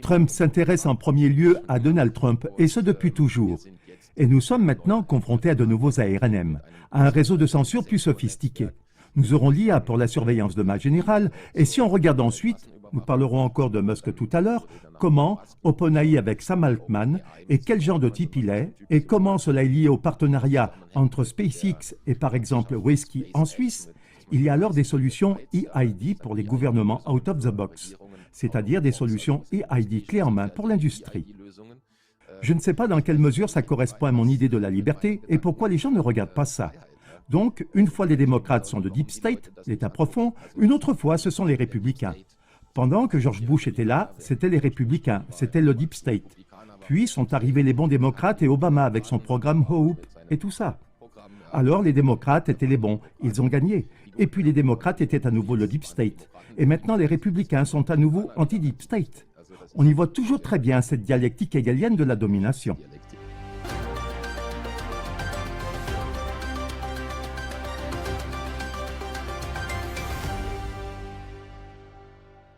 Trump s'intéresse en premier lieu à Donald Trump, et ce depuis toujours. Et nous sommes maintenant confrontés à de nouveaux ARNM, à un réseau de censure plus sophistiqué. Nous aurons l'IA pour la surveillance de masse générale, et si on regarde ensuite, nous parlerons encore de Musk tout à l'heure, comment OpenAI avec Sam Altman, et quel genre de type il est, et comment cela est lié au partenariat entre SpaceX et par exemple Whisky en Suisse, il y a alors des solutions EID pour les gouvernements out of the box, c'est-à-dire des solutions EID clés en main pour l'industrie. Je ne sais pas dans quelle mesure ça correspond à mon idée de la liberté et pourquoi les gens ne regardent pas ça. Donc, une fois les démocrates sont le deep state, l'État profond, une autre fois ce sont les républicains. Pendant que George Bush était là, c'était les républicains, c'était le deep state. Puis sont arrivés les bons démocrates et Obama avec son programme Hope et tout ça. Alors les démocrates étaient les bons, ils ont gagné. Et puis les démocrates étaient à nouveau le deep state. Et maintenant les républicains sont à nouveau anti-deep state. On y voit toujours très bien cette dialectique hegelienne de la domination.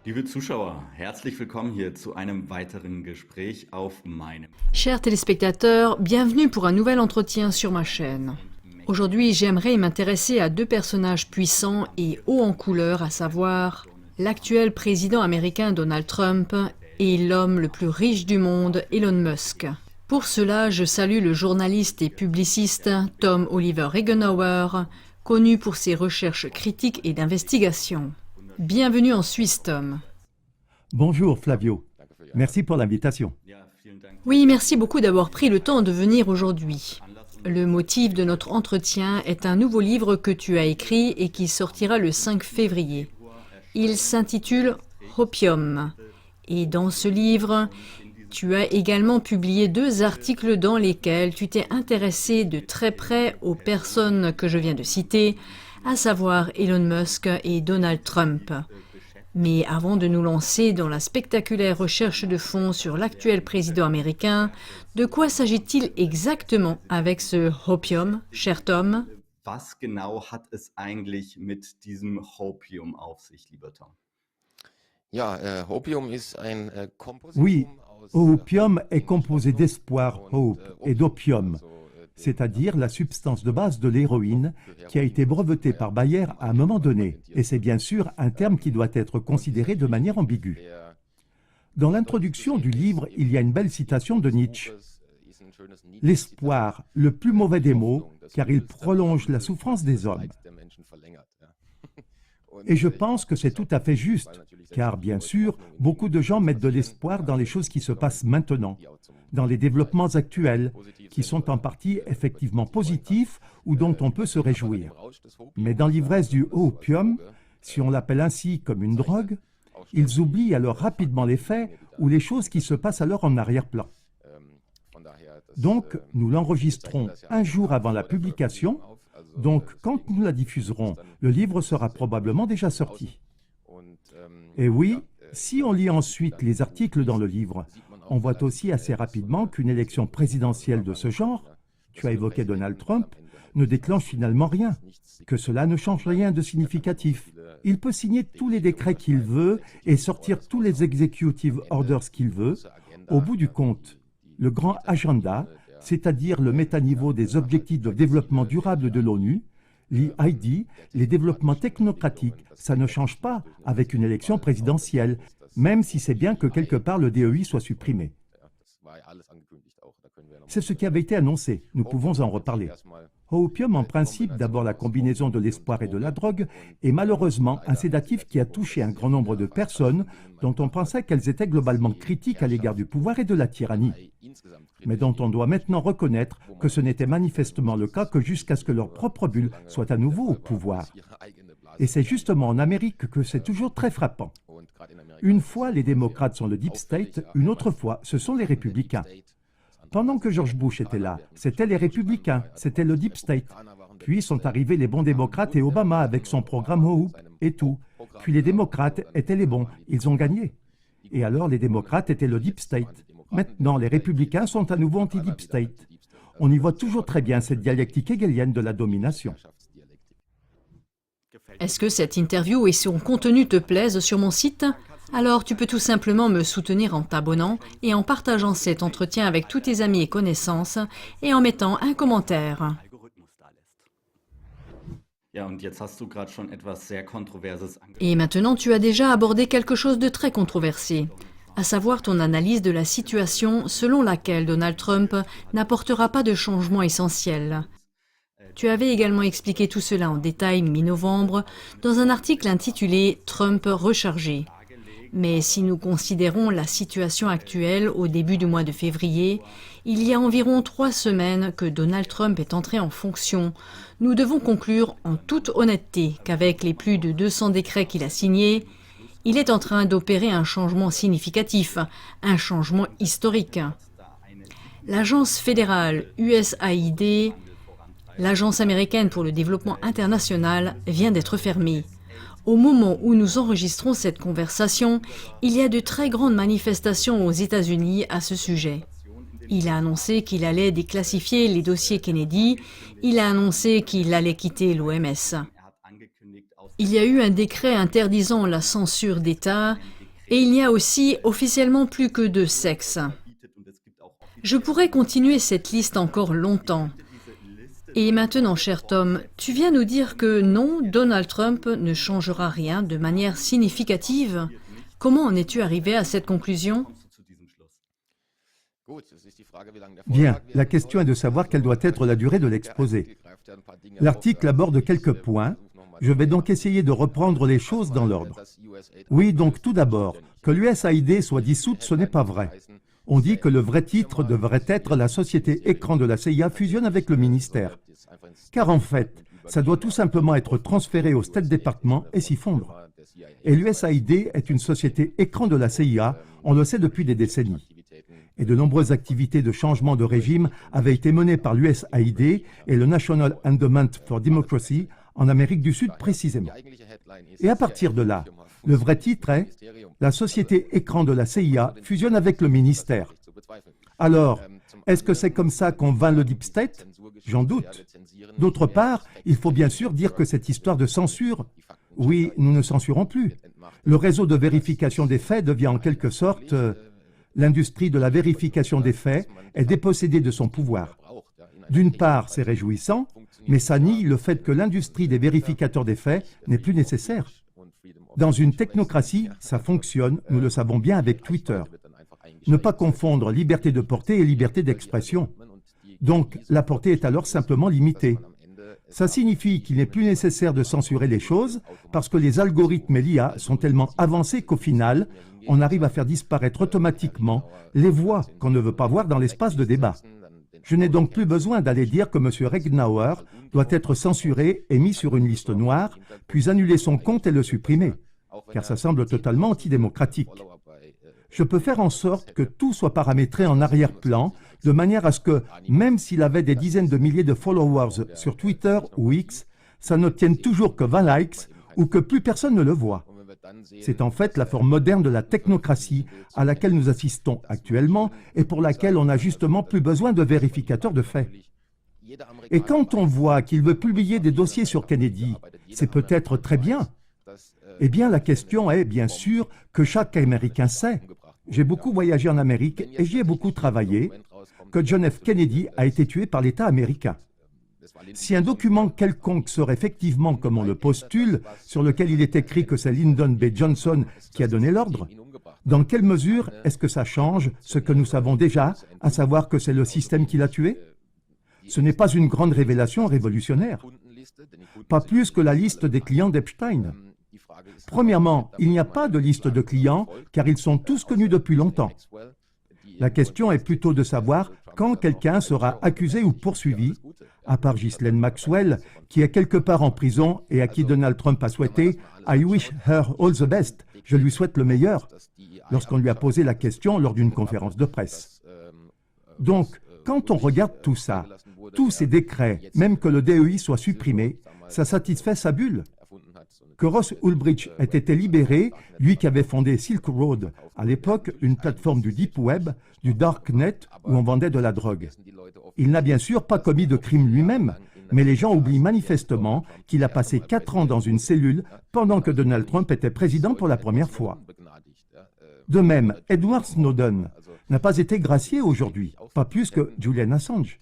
Liebe Zuschauer, herzlich willkommen hier zu einem weiteren Gespräch auf meinem. Chers téléspectateurs, bienvenue pour un nouvel entretien sur ma chaîne. Aujourd'hui, j'aimerais m'intéresser à deux personnages puissants et hauts en couleur, à savoir l'actuel président américain Donald Trump et l'homme le plus riche du monde, Elon Musk. Pour cela, je salue le journaliste et publiciste Tom Oliver Regenauer, connu pour ses recherches critiques et d'investigation. Bienvenue en Suisse, Tom. Bonjour Flavio, merci pour l'invitation. Oui, merci beaucoup d'avoir pris le temps de venir aujourd'hui. Le motif de notre entretien est un nouveau livre que tu as écrit et qui sortira le 5 février. Il s'intitule « Hopium ». Et dans ce livre, tu as également publié 2 articles dans lesquels tu t'es intéressé de très près aux personnes que je viens de citer, à savoir Elon Musk et Donald Trump. Mais avant de nous lancer dans la spectaculaire recherche de fond sur l'actuel président américain, de quoi s'agit-il exactement avec ce Hopium, cher Tom? Was genau hat es eigentlich mit diesem Hopium auf sich, lieber Tom? Ja, Hopium ist ein Oui, Kompositum aus opium est composé d'espoir, hope, et d'opium, c'est-à-dire la substance de base de l'héroïne qui a été brevetée par Bayer à un moment donné. Et c'est bien sûr un terme qui doit être considéré de manière ambiguë. Dans l'introduction du livre, il y a une belle citation de Nietzsche. « L'espoir, le plus mauvais des maux, car il prolonge la souffrance des hommes. » Et je pense que c'est tout à fait juste, car bien sûr, beaucoup de gens mettent de l'espoir dans les choses qui se passent maintenant, dans les développements actuels, qui sont en partie effectivement positifs ou dont on peut se réjouir. Mais dans l'ivresse du opium, si on l'appelle ainsi comme une drogue, ils oublient alors rapidement les faits ou les choses qui se passent alors en arrière-plan. Donc, nous l'enregistrons un jour avant la publication. Donc, quand nous la diffuserons, le livre sera probablement déjà sorti. Et oui, si on lit ensuite les articles dans le livre, on voit aussi assez rapidement qu'une élection présidentielle de ce genre, tu as évoqué Donald Trump, ne déclenche finalement rien, que cela ne change rien de significatif. Il peut signer tous les décrets qu'il veut et sortir tous les executive orders qu'il veut. Au bout du compte, le grand agenda, c'est-à-dire le métaniveau des objectifs de développement durable de l'ONU, l'EID, les développements technocratiques, ça ne change pas avec une élection présidentielle, même si c'est bien que quelque part le DEI soit supprimé. C'est ce qui avait été annoncé, nous pouvons en reparler. Opium, en principe, d'abord la combinaison de l'espoir et de la drogue, est malheureusement un sédatif qui a touché un grand nombre de personnes dont on pensait qu'elles étaient globalement critiques à l'égard du pouvoir et de la tyrannie, mais dont on doit maintenant reconnaître que ce n'était manifestement le cas que jusqu'à ce que leur propre bulle soit à nouveau au pouvoir. Et c'est justement en Amérique que c'est toujours très frappant. Une fois, les démocrates sont le deep state, une autre fois, ce sont les républicains. Pendant que George Bush était là, c'était les républicains, c'était le deep state. Puis sont arrivés les bons démocrates et Obama avec son programme Hope et tout. Puis les démocrates étaient les bons, ils ont gagné. Et alors les démocrates étaient le deep state. Maintenant, les républicains sont à nouveau anti-deep state. On y voit toujours très bien cette dialectique hegelienne de la domination. Est-ce que cette interview et son contenu te plaisent sur mon site? Alors tu peux tout simplement me soutenir en t'abonnant et en partageant cet entretien avec tous tes amis et connaissances et en mettant un commentaire. Ja, und jetzt hast du gerade schon etwas sehr Kontroverses Et maintenant tu as déjà abordé quelque chose de très controversé, à savoir ton analyse de la situation selon laquelle Donald Trump n'apportera pas de changement essentiel. Tu avais également expliqué tout cela en détail mi-novembre dans un article intitulé « Trump rechargé ». Mais si nous considérons la situation actuelle au début du mois de février, il y a environ 3 semaines que Donald Trump est entré en fonction, nous devons conclure en toute honnêteté qu'avec les plus de 200 décrets qu'il a signés, il est en train d'opérer un changement significatif, un changement historique. L'agence fédérale USAID, l'agence américaine pour le développement international, vient d'être fermée. Au moment où nous enregistrons cette conversation, il y a de très grandes manifestations aux États-Unis à ce sujet. Il a annoncé qu'il allait déclassifier les dossiers Kennedy, il a annoncé qu'il allait quitter l'OMS. Il y a eu un décret interdisant la censure d'État et il n'y a aussi officiellement plus que 2 sexes. Je pourrais continuer cette liste encore longtemps. Et maintenant, cher Tom, tu viens nous dire que non, Donald Trump ne changera rien de manière significative. Comment en es-tu arrivé à cette conclusion? Bien, la question est de savoir quelle doit être la durée de l'exposé. L'article aborde quelques points. Je vais donc essayer de reprendre les choses dans l'ordre. Oui, donc tout d'abord, que l'USAID soit dissoute, ce n'est pas vrai. On dit que le vrai titre devrait être « La société écran de la CIA fusionne avec le ministère ». Car en fait, ça doit tout simplement être transféré au State Department et s'y fondre. Et l'USAID est une société écran de la CIA, on le sait depuis des décennies. Et de nombreuses activités de changement de régime avaient été menées par l'USAID et le National Endowment for Democracy en Amérique du Sud précisément. Et à partir de là, le vrai titre est « La société écran de la CIA fusionne avec le ministère ». Alors, est-ce que c'est comme ça qu'on vainc le Deep State? J'en doute. D'autre part, il faut bien sûr dire que cette histoire de censure, oui, nous ne censurons plus. Le réseau de vérification des faits devient en quelque sorte... L'industrie de la vérification des faits est dépossédée de son pouvoir. D'une part, c'est réjouissant, mais ça nie le fait que l'industrie des vérificateurs des faits n'est plus nécessaire. Dans une technocratie, ça fonctionne, nous le savons bien avec Twitter. Ne pas confondre liberté de portée et liberté d'expression. Donc, la portée est alors simplement limitée. Ça signifie qu'il n'est plus nécessaire de censurer les choses parce que les algorithmes et l'IA sont tellement avancés qu'au final, on arrive à faire disparaître automatiquement les voix qu'on ne veut pas voir dans l'espace de débat. Je n'ai donc plus besoin d'aller dire que M. Regenauer doit être censuré et mis sur une liste noire, puis annuler son compte et le supprimer, car ça semble totalement antidémocratique. Je peux faire en sorte que tout soit paramétré en arrière-plan, de manière à ce que, même s'il avait des dizaines de milliers de followers sur Twitter ou X, ça n'obtienne toujours que 20 likes ou que plus personne ne le voit. C'est en fait la forme moderne de la technocratie à laquelle nous assistons actuellement et pour laquelle on n'a justement plus besoin de vérificateurs de faits. Et quand on voit qu'il veut publier des dossiers sur Kennedy, c'est peut-être très bien. Eh bien, la question est, bien sûr, que chaque Américain sait. J'ai beaucoup voyagé en Amérique et j'y ai beaucoup travaillé, que John F. Kennedy a été tué par l'État américain. Si un document quelconque sort effectivement comme on le postule, sur lequel il est écrit que c'est Lyndon B. Johnson qui a donné l'ordre, dans quelle mesure est-ce que ça change ce que nous savons déjà, à savoir que c'est le système qui l'a tué? Ce n'est pas une grande révélation révolutionnaire. Pas plus que la liste des clients d'Epstein. Premièrement, il n'y a pas de liste de clients, car ils sont tous connus depuis longtemps. La question est plutôt de savoir quand quelqu'un sera accusé ou poursuivi, à part Ghislaine Maxwell, qui est quelque part en prison et à qui Donald Trump a souhaité « I wish her all the best », je lui souhaite le meilleur, lorsqu'on lui a posé la question lors d'une conférence de presse. Donc, quand on regarde tout ça, tous ces décrets, même que le DEI soit supprimé, ça satisfait sa bulle. Que Ross Ulbricht ait été libéré, lui qui avait fondé Silk Road, à l'époque une plateforme du Deep Web, du Darknet, où on vendait de la drogue. Il n'a bien sûr pas commis de crime lui-même, Mais les gens oublient manifestement qu'il a passé 4 ans dans une cellule pendant que Donald Trump était président pour la première fois. De même, Edward Snowden n'a pas été gracié aujourd'hui, pas plus que Julian Assange.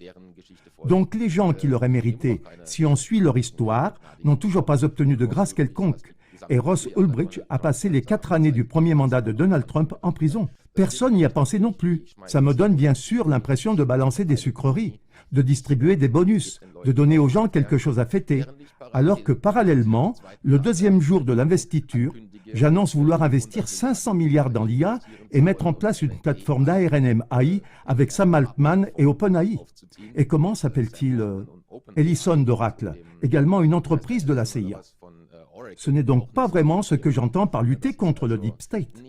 Donc les gens qui l'auraient mérité, si on suit leur histoire, n'ont toujours pas obtenu de grâce quelconque. Et Ross Ulbricht a passé les 4 années du premier mandat de Donald Trump en prison. Personne n'y a pensé non plus. Ça me donne bien sûr l'impression de balancer des sucreries, de distribuer des bonus, de donner aux gens quelque chose à fêter. Alors que parallèlement, le deuxième jour de l'investiture, j'annonce vouloir investir 500 milliards dans l'IA et mettre en place une plateforme d'ARNM AI avec Sam Altman et OpenAI. Et comment s'appelle-t-il Ellison d'Oracle, également une entreprise de la CIA. Ce n'est donc pas vraiment ce que j'entends par lutter contre le Deep State.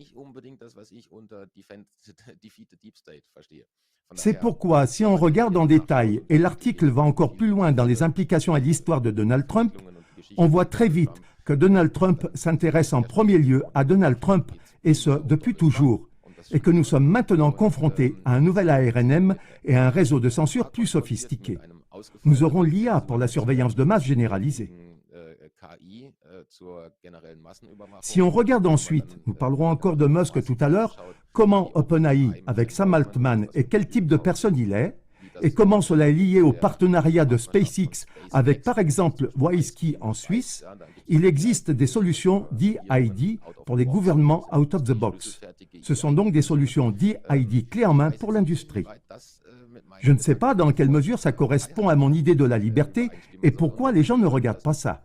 C'est pourquoi, si on regarde en détail, et l'article va encore plus loin dans les implications et l'histoire de Donald Trump, on voit très vite que Donald Trump s'intéresse en premier lieu à Donald Trump, et ce, depuis toujours, et que nous sommes maintenant confrontés à un nouvel ARNM et à un réseau de censure plus sophistiqué. Nous aurons l'IA pour la surveillance de masse généralisée. Si on regarde ensuite, nous parlerons encore de Musk tout à l'heure, comment OpenAI avec Sam Altman et quel type de personne il est, et comment cela est lié au partenariat de SpaceX avec par exemple WISeKey en Suisse, il existe des solutions DID pour les gouvernements out of the box. Ce sont donc des solutions DID clés en main pour l'industrie. Je ne sais pas dans quelle mesure ça correspond à mon idée de la liberté et pourquoi les gens ne regardent pas ça.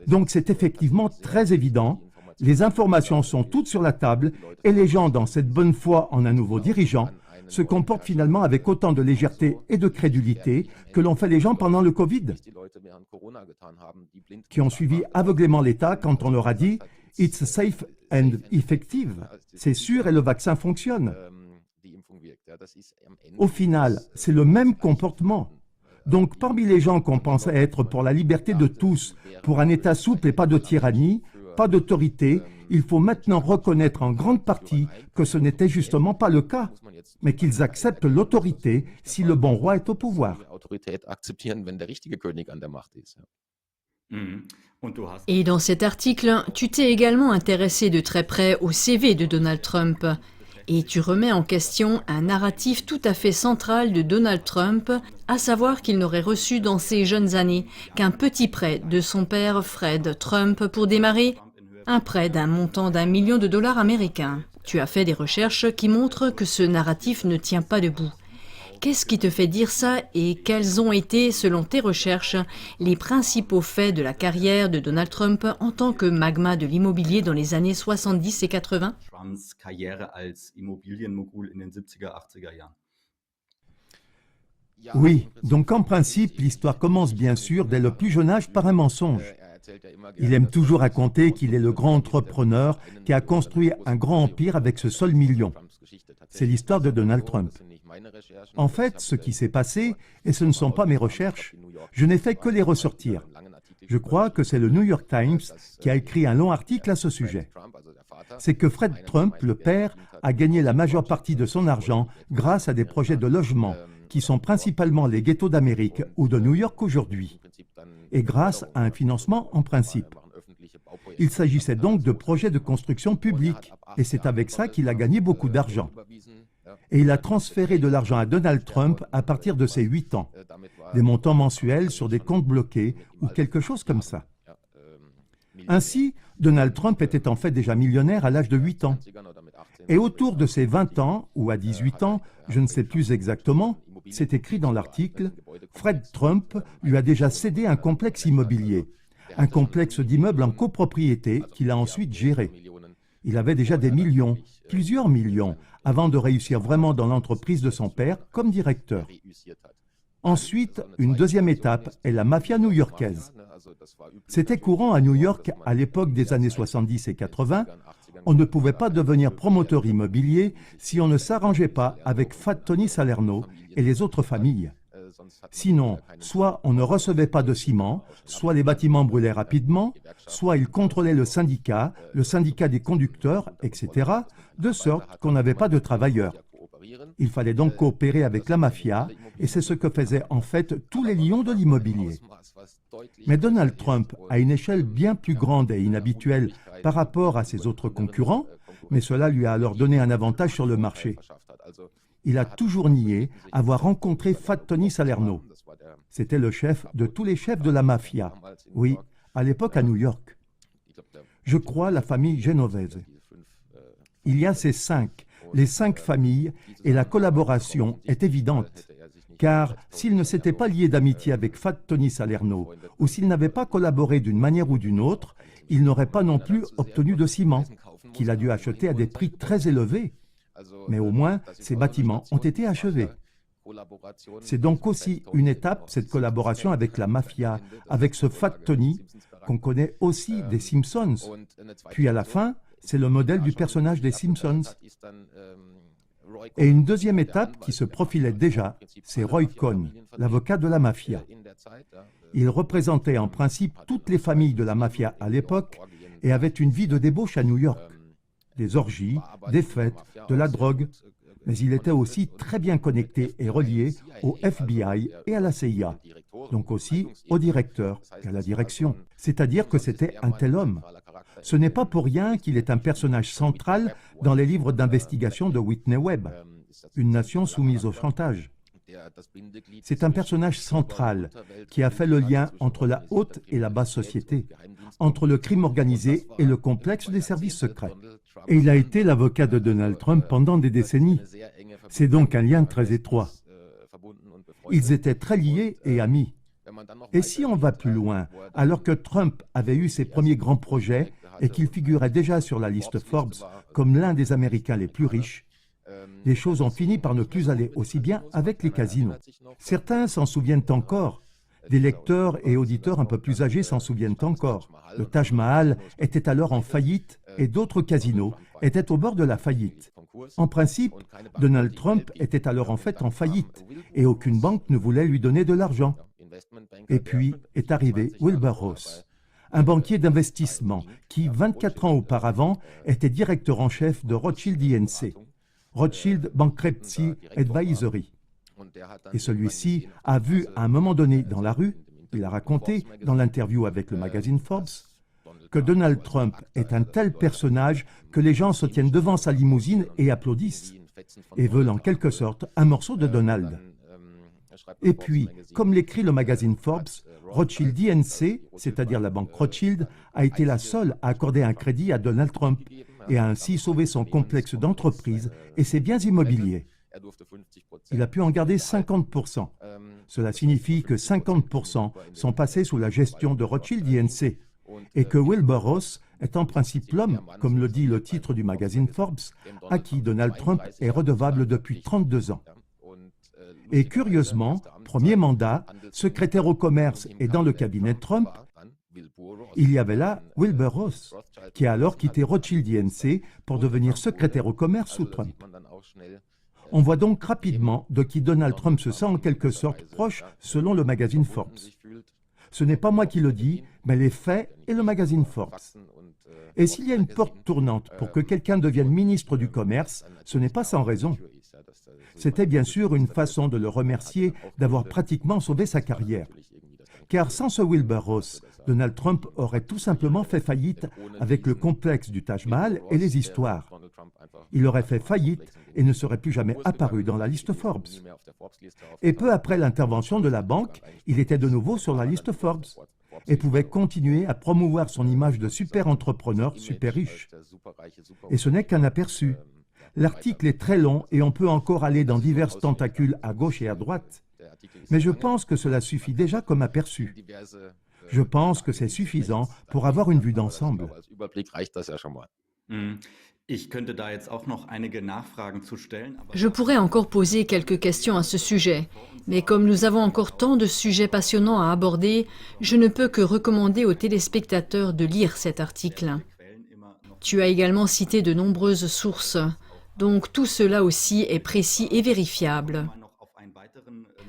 Donc c'est effectivement très évident, les informations sont toutes sur la table et les gens, dans cette bonne foi en un nouveau dirigeant, se comportent finalement avec autant de légèreté et de crédulité que l'ont fait les gens pendant le Covid, qui ont suivi aveuglément l'État quand on leur a dit « It's safe and effective », c'est sûr et le vaccin fonctionne. Au final, c'est le même comportement. Donc, parmi les gens qu'on pensait être pour la liberté de tous, pour un État souple et pas de tyrannie, pas d'autorité, il faut maintenant reconnaître en grande partie que ce n'était justement pas le cas, mais qu'ils acceptent l'autorité si le bon roi est au pouvoir. Et dans cet article, tu t'es également intéressé de très près au CV de Donald Trump. Et tu remets en question un narratif tout à fait central de Donald Trump, à savoir qu'il n'aurait reçu dans ses jeunes années qu'un petit prêt de son père Fred Trump pour démarrer, un prêt d'un montant d'1 million de dollars américains. Tu as fait des recherches qui montrent que ce narratif ne tient pas debout. Qu'est-ce qui te fait dire ça et quels ont été, selon tes recherches, les principaux faits de la carrière de Donald Trump en tant que magma de l'immobilier dans les années 70 et 80 ? Trumps Karriere als Immobilienmogul in den 70er, 80er Jahren. Oui, donc en principe, l'histoire commence bien sûr dès le plus jeune âge par un mensonge. Il aime toujours raconter qu'il est le grand entrepreneur qui a construit un grand empire avec ce seul million. C'est l'histoire de Donald Trump. En fait, ce qui s'est passé, et ce ne sont pas mes recherches, je n'ai fait que les ressortir. Je crois que c'est le New York Times qui a écrit un long article à ce sujet. C'est que Fred Trump, le père, a gagné la majeure partie de son argent grâce à des projets de logement, qui sont principalement les ghettos d'Amérique ou de New York aujourd'hui, et grâce à un financement en principe. Il s'agissait donc de projets de construction publique, et c'est avec ça qu'il a gagné beaucoup d'argent. Et il a transféré de l'argent à Donald Trump à partir de ses 8 ans, des montants mensuels sur des comptes bloqués ou quelque chose comme ça. Ainsi, Donald Trump était en fait déjà millionnaire à l'âge de 8 ans. Et autour de ses 20 ans, ou à 18 ans, je ne sais plus exactement, c'est écrit dans l'article, Fred Trump lui a déjà cédé un complexe immobilier, un complexe d'immeubles en copropriété qu'il a ensuite géré. Il avait déjà des millions, plusieurs millions, avant de réussir vraiment dans l'entreprise de son père comme directeur. Ensuite, une deuxième étape est la mafia new-yorkaise. C'était courant à New York à l'époque des années 70 et 80. On ne pouvait pas devenir promoteur immobilier si on ne s'arrangeait pas avec Fat Tony Salerno et les autres familles. Sinon, soit on ne recevait pas de ciment, soit les bâtiments brûlaient rapidement, soit ils contrôlaient le syndicat des conducteurs, etc., de sorte qu'on n'avait pas de travailleurs. Il fallait donc coopérer avec la mafia, et c'est ce que faisaient en fait tous les lions de l'immobilier. Mais Donald Trump a une échelle bien plus grande et inhabituelle par rapport à ses autres concurrents, mais cela lui a alors donné un avantage sur le marché. Il a toujours nié avoir rencontré Fat Tony Salerno. C'était le chef de tous les chefs de la mafia. Oui, à l'époque à New York. Je crois la famille Genovese. Il y a les cinq familles, et la collaboration est évidente. Car s'il ne s'était pas lié d'amitié avec Fat Tony Salerno, ou s'il n'avait pas collaboré d'une manière ou d'une autre, il n'aurait pas non plus obtenu de ciment, qu'il a dû acheter à des prix très élevés. Mais au moins, ces bâtiments ont été achevés. C'est donc aussi une étape, cette collaboration avec la mafia, avec ce Fat Tony, qu'on connaît aussi des Simpsons. Puis à la fin, c'est le modèle du personnage des Simpsons. Et une deuxième étape qui se profilait déjà, c'est Roy Cohn, l'avocat de la mafia. Il représentait en principe toutes les familles de la mafia à l'époque et avait une vie de débauche à New York. Des orgies, des fêtes, de la drogue. Mais il était aussi très bien connecté et relié au FBI et à la CIA, donc aussi au directeur et à la direction. C'est-à-dire que c'était un tel homme. Ce n'est pas pour rien qu'il est un personnage central dans les livres d'investigation de Whitney Webb, Une nation soumise au chantage. C'est un personnage central qui a fait le lien entre la haute et la basse société, entre le crime organisé et le complexe des services secrets. Et il a été l'avocat de Donald Trump pendant des décennies. C'est donc un lien très étroit. Ils étaient très liés et amis. Et si on va plus loin, alors que Trump avait eu ses premiers grands projets et qu'il figurait déjà sur la liste Forbes comme l'un des Américains les plus riches, les choses ont fini par ne plus aller aussi bien avec les casinos. Certains s'en souviennent encore. Des lecteurs et auditeurs un peu plus âgés s'en souviennent encore. Le Taj Mahal était alors en faillite et d'autres casinos étaient au bord de la faillite. En principe, Donald Trump était alors en fait en faillite et aucune banque ne voulait lui donner de l'argent. Et puis est arrivé Wilbur Ross, un banquier d'investissement qui, 24 ans auparavant, était directeur en chef de Rothschild INC, Rothschild Bankruptcy Advisory. Et celui-ci a vu à un moment donné dans la rue, il a raconté dans l'interview avec le magazine Forbes, que Donald Trump est un tel personnage que les gens se tiennent devant sa limousine et applaudissent, et veulent en quelque sorte un morceau de Donald. Et puis, comme l'écrit le magazine Forbes, Rothschild INC, c'est-à-dire la banque Rothschild, a été la seule à accorder un crédit à Donald Trump et a ainsi sauvé son complexe d'entreprise et ses biens immobiliers. Il a pu en garder 50%. Cela signifie que 50% sont passés sous la gestion de Rothschild INC et que Wilbur Ross est en principe l'homme, comme le dit le titre du magazine Forbes, à qui Donald Trump est redevable depuis 32 ans. Et curieusement, premier mandat, secrétaire au commerce et dans le cabinet de Trump, il y avait là Wilbur Ross, qui a alors quitté Rothschild INC pour devenir secrétaire au commerce sous Trump. On voit donc rapidement de qui Donald Trump se sent en quelque sorte proche selon le magazine Forbes. Ce n'est pas moi qui le dis, mais les faits et le magazine Forbes. Et s'il y a une porte tournante pour que quelqu'un devienne ministre du Commerce, ce n'est pas sans raison. C'était bien sûr une façon de le remercier d'avoir pratiquement sauvé sa carrière. Car sans ce Wilbur Ross, Donald Trump aurait tout simplement fait faillite avec le complexe du Taj Mahal et les histoires. Il aurait fait faillite et ne serait plus jamais apparu dans la liste Forbes. Et peu après l'intervention de la banque, il était de nouveau sur la liste Forbes et pouvait continuer à promouvoir son image de super entrepreneur, super riche. Et ce n'est qu'un aperçu. L'article est très long et on peut encore aller dans diverses tentacules à gauche et à droite. Mais je pense que cela suffit déjà comme aperçu. Je pense que c'est suffisant pour avoir une vue d'ensemble. Je pourrais encore poser quelques questions à ce sujet, mais comme nous avons encore tant de sujets passionnants à aborder, je ne peux que recommander aux téléspectateurs de lire cet article. Tu as également cité de nombreuses sources, donc tout cela aussi est précis et vérifiable.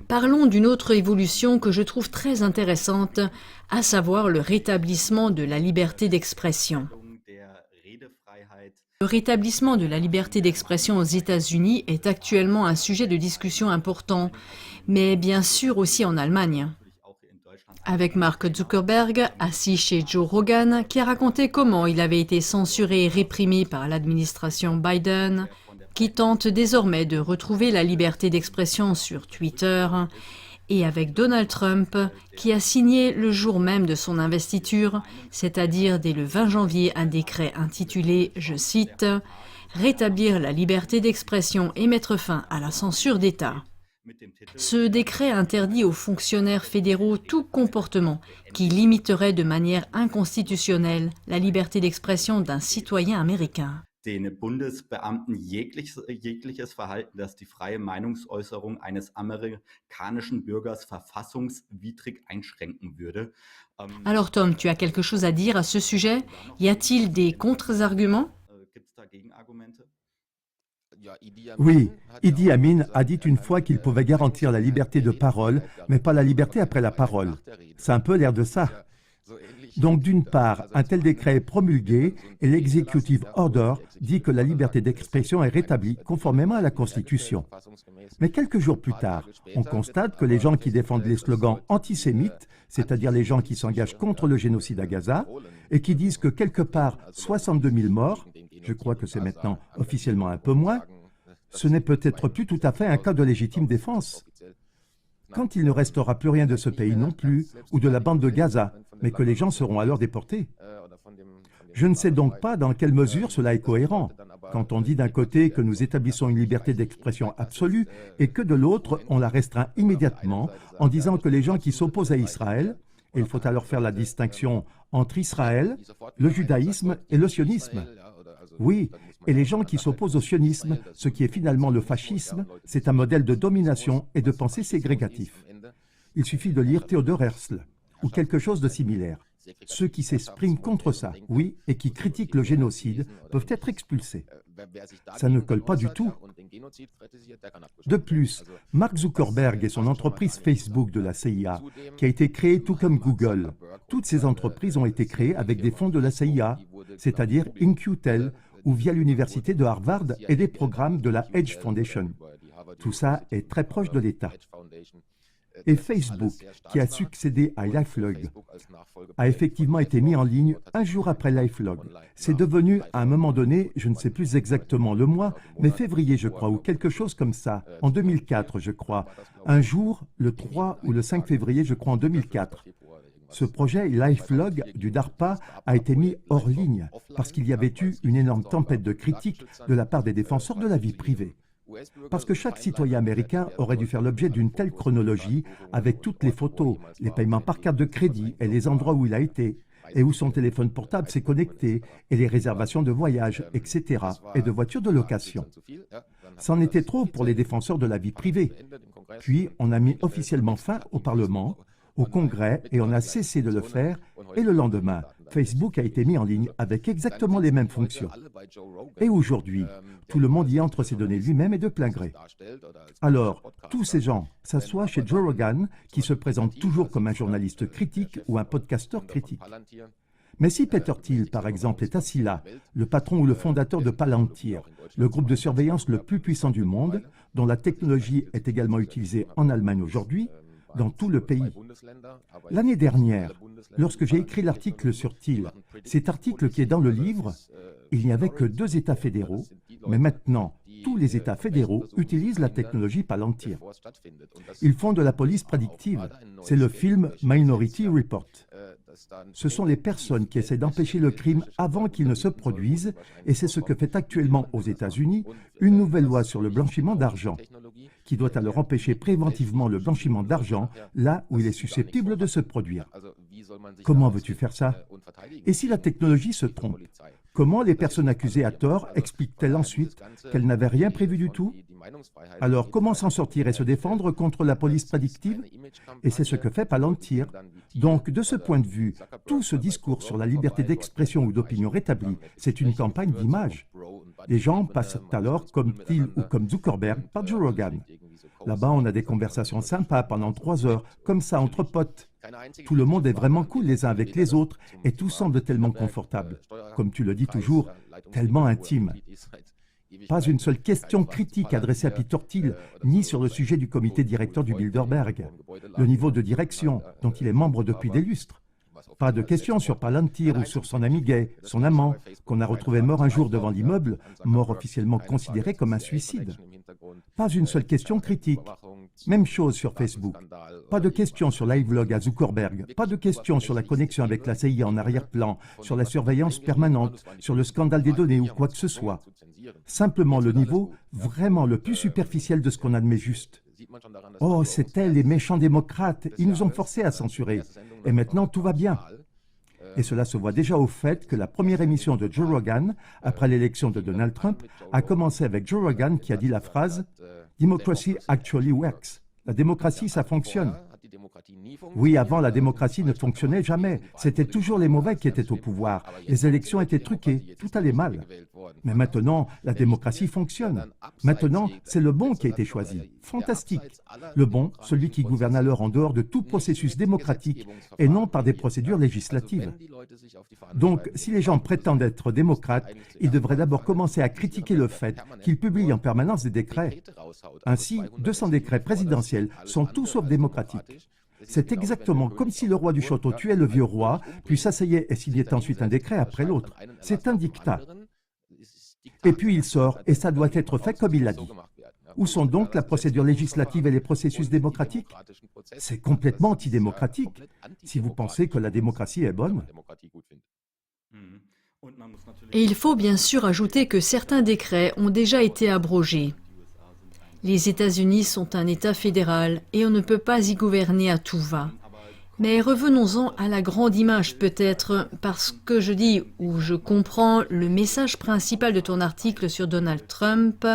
Parlons d'une autre évolution que je trouve très intéressante, à savoir le rétablissement de la liberté d'expression. Le rétablissement de la liberté d'expression aux États-Unis est actuellement un sujet de discussion important, mais bien sûr aussi en Allemagne. Avec Mark Zuckerberg, assis chez Joe Rogan, qui a raconté comment il avait été censuré et réprimé par l'administration Biden, qui tente désormais de retrouver la liberté d'expression sur Twitter, et avec Donald Trump, qui a signé le jour même de son investiture, c'est-à-dire dès le 20 janvier, un décret intitulé, je cite, « Rétablir la liberté d'expression et mettre fin à la censure d'État ». Ce décret interdit aux fonctionnaires fédéraux tout comportement qui limiterait de manière inconstitutionnelle la liberté d'expression d'un citoyen américain. Den Bundesbeamten jegliches Verhalten, das die freie Meinungsäußerung eines amerikanischen Bürgers verfassungswidrig einschränken würde. Alors Tom, tu as quelque chose à dire à ce sujet? Y a-t-il des contre-arguments? Gibt's da Gegenargumente? Oui, Idi Amin a dit une fois qu'il pouvait garantir la liberté de parole, mais pas la liberté après la parole. C'est un peu l'air de ça. Donc d'une part, un tel décret est promulgué et l'Executive Order dit que la liberté d'expression est rétablie conformément à la Constitution. Mais quelques jours plus tard, on constate que les gens qui défendent les slogans antisémites, c'est-à-dire les gens qui s'engagent contre le génocide à Gaza, et qui disent que quelque part 62 000 morts, je crois que c'est maintenant officiellement un peu moins, ce n'est peut-être plus tout à fait un cas de légitime défense. Quand il ne restera plus rien de ce pays non plus, ou de la bande de Gaza, mais que les gens seront alors déportés. Je ne sais donc pas dans quelle mesure cela est cohérent, quand on dit d'un côté que nous établissons une liberté d'expression absolue et que de l'autre, on la restreint immédiatement en disant que les gens qui s'opposent à Israël, et il faut alors faire la distinction entre Israël, le judaïsme et le sionisme. Oui, et les gens qui s'opposent au sionisme, ce qui est finalement le fascisme, c'est un modèle de domination et de pensée ségrégatif. Il suffit de lire Theodor Herzl, ou quelque chose de similaire. Ceux qui s'expriment contre ça, oui, et qui critiquent le génocide, peuvent être expulsés. Ça ne colle pas du tout. De plus, Mark Zuckerberg et son entreprise Facebook de la CIA, qui a été créée tout comme Google, toutes ces entreprises ont été créées avec des fonds de la CIA, c'est-à-dire In-Q-Tel, ou via l'université de Harvard et des programmes de la Edge Foundation. Tout ça est très proche de l'État. Et Facebook, qui a succédé à LifeLog, a effectivement été mis en ligne un jour après LifeLog. C'est devenu, à un moment donné, je ne sais plus exactement le mois, mais février, je crois, ou quelque chose comme ça, en 2004, je crois. Un jour, le 3 ou le 5 février, je crois, en 2004. Ce projet LifeLog du DARPA a été mis hors ligne parce qu'il y avait eu une énorme tempête de critiques de la part des défenseurs de la vie privée. Parce que chaque citoyen américain aurait dû faire l'objet d'une telle chronologie avec toutes les photos, les paiements par carte de crédit et les endroits où il a été, et où son téléphone portable s'est connecté, et les réservations de voyage, etc., et de voitures de location. C'en était trop pour les défenseurs de la vie privée. Puis, on a mis officiellement fin au Parlement, au Congrès, et on a cessé de le faire, et le lendemain, Facebook a été mis en ligne avec exactement les mêmes fonctions. Et aujourd'hui, tout le monde y entre ses données lui-même et de plein gré. Alors, tous ces gens s'assoient chez Joe Rogan, qui se présente toujours comme un journaliste critique ou un podcasteur critique. Mais si Peter Thiel, par exemple, est assis là, le patron ou le fondateur de Palantir, le groupe de surveillance le plus puissant du monde, dont la technologie est également utilisée en Allemagne aujourd'hui, dans tout le pays. L'année dernière, lorsque j'ai écrit l'article sur Thiel, cet article qui est dans le livre, il n'y avait que 2 États fédéraux, mais maintenant, tous les États fédéraux utilisent la technologie Palantir. Ils font de la police prédictive. C'est le film Minority Report. Ce sont les personnes qui essaient d'empêcher le crime avant qu'il ne se produise, et c'est ce que fait actuellement aux États-Unis une nouvelle loi sur le blanchiment d'argent, qui doit alors empêcher préventivement le blanchiment d'argent là où il est susceptible de se produire. Comment veux-tu faire ça? Et si la technologie se trompe? Comment les personnes accusées à tort expliquent-elles ensuite qu'elles n'avaient rien prévu du tout? Alors comment s'en sortir et se défendre contre la police prédictive? Et c'est ce que fait Palantir. Donc de ce point de vue, tout ce discours sur la liberté d'expression ou d'opinion rétablie, c'est une campagne d'image. Les gens passent alors comme Thiel ou comme Zuckerberg par Joe Rogan. Là-bas, on a des conversations sympas pendant 3 heures, comme ça, entre potes. Tout le monde est vraiment cool les uns avec les autres et tout semble tellement confortable. Comme tu le dis toujours, tellement intime. Pas une seule question critique adressée à Peter Thiel, ni sur le sujet du comité directeur du Bilderberg, le niveau de direction dont il est membre depuis des lustres. Pas de questions sur Palantir ou sur son ami gay, son amant, qu'on a retrouvé mort un jour devant l'immeuble, mort officiellement considéré comme un suicide. Pas une seule question critique. Même chose sur Facebook. Pas de questions sur l'iVlog à Zuckerberg, pas de questions sur la connexion avec la CIA en arrière-plan, sur la surveillance permanente, sur le scandale des données ou quoi que ce soit. Simplement le niveau vraiment le plus superficiel de ce qu'on admet juste. Oh, c'étaient les méchants démocrates, ils nous ont forcés à censurer. Et maintenant, tout va bien. Et cela se voit déjà au fait que la première émission de Joe Rogan, après l'élection de Donald Trump, a commencé avec Joe Rogan qui a dit la phrase « Democracy actually works ». La démocratie, ça fonctionne. Oui, avant, la démocratie ne fonctionnait jamais. C'était toujours les mauvais qui étaient au pouvoir. Les élections étaient truquées. Tout allait mal. Mais maintenant, la démocratie fonctionne. Maintenant, c'est le bon qui a été choisi. Fantastique. Le bon, celui qui gouverne alors en dehors de tout processus démocratique et non par des procédures législatives. Donc, si les gens prétendent être démocrates, ils devraient d'abord commencer à critiquer le fait qu'ils publient en permanence des décrets. Ainsi, 200 décrets présidentiels sont tout sauf démocratiques. C'est exactement comme si le roi du château tuait le vieux roi, puis s'asseyait et signait ensuite un décret après l'autre. C'est un dictat. Et puis il sort, et ça doit être fait comme il l'a dit. Où sont donc la procédure législative et les processus démocratiques? C'est complètement antidémocratique, si vous pensez que la démocratie est bonne. Et il faut bien sûr ajouter que certains décrets ont déjà été abrogés. Les États-Unis sont un État fédéral et on ne peut pas y gouverner à tout va. Mais revenons-en à la grande image peut-être, parce que je dis ou je comprends le message principal de ton article sur Donald Trump,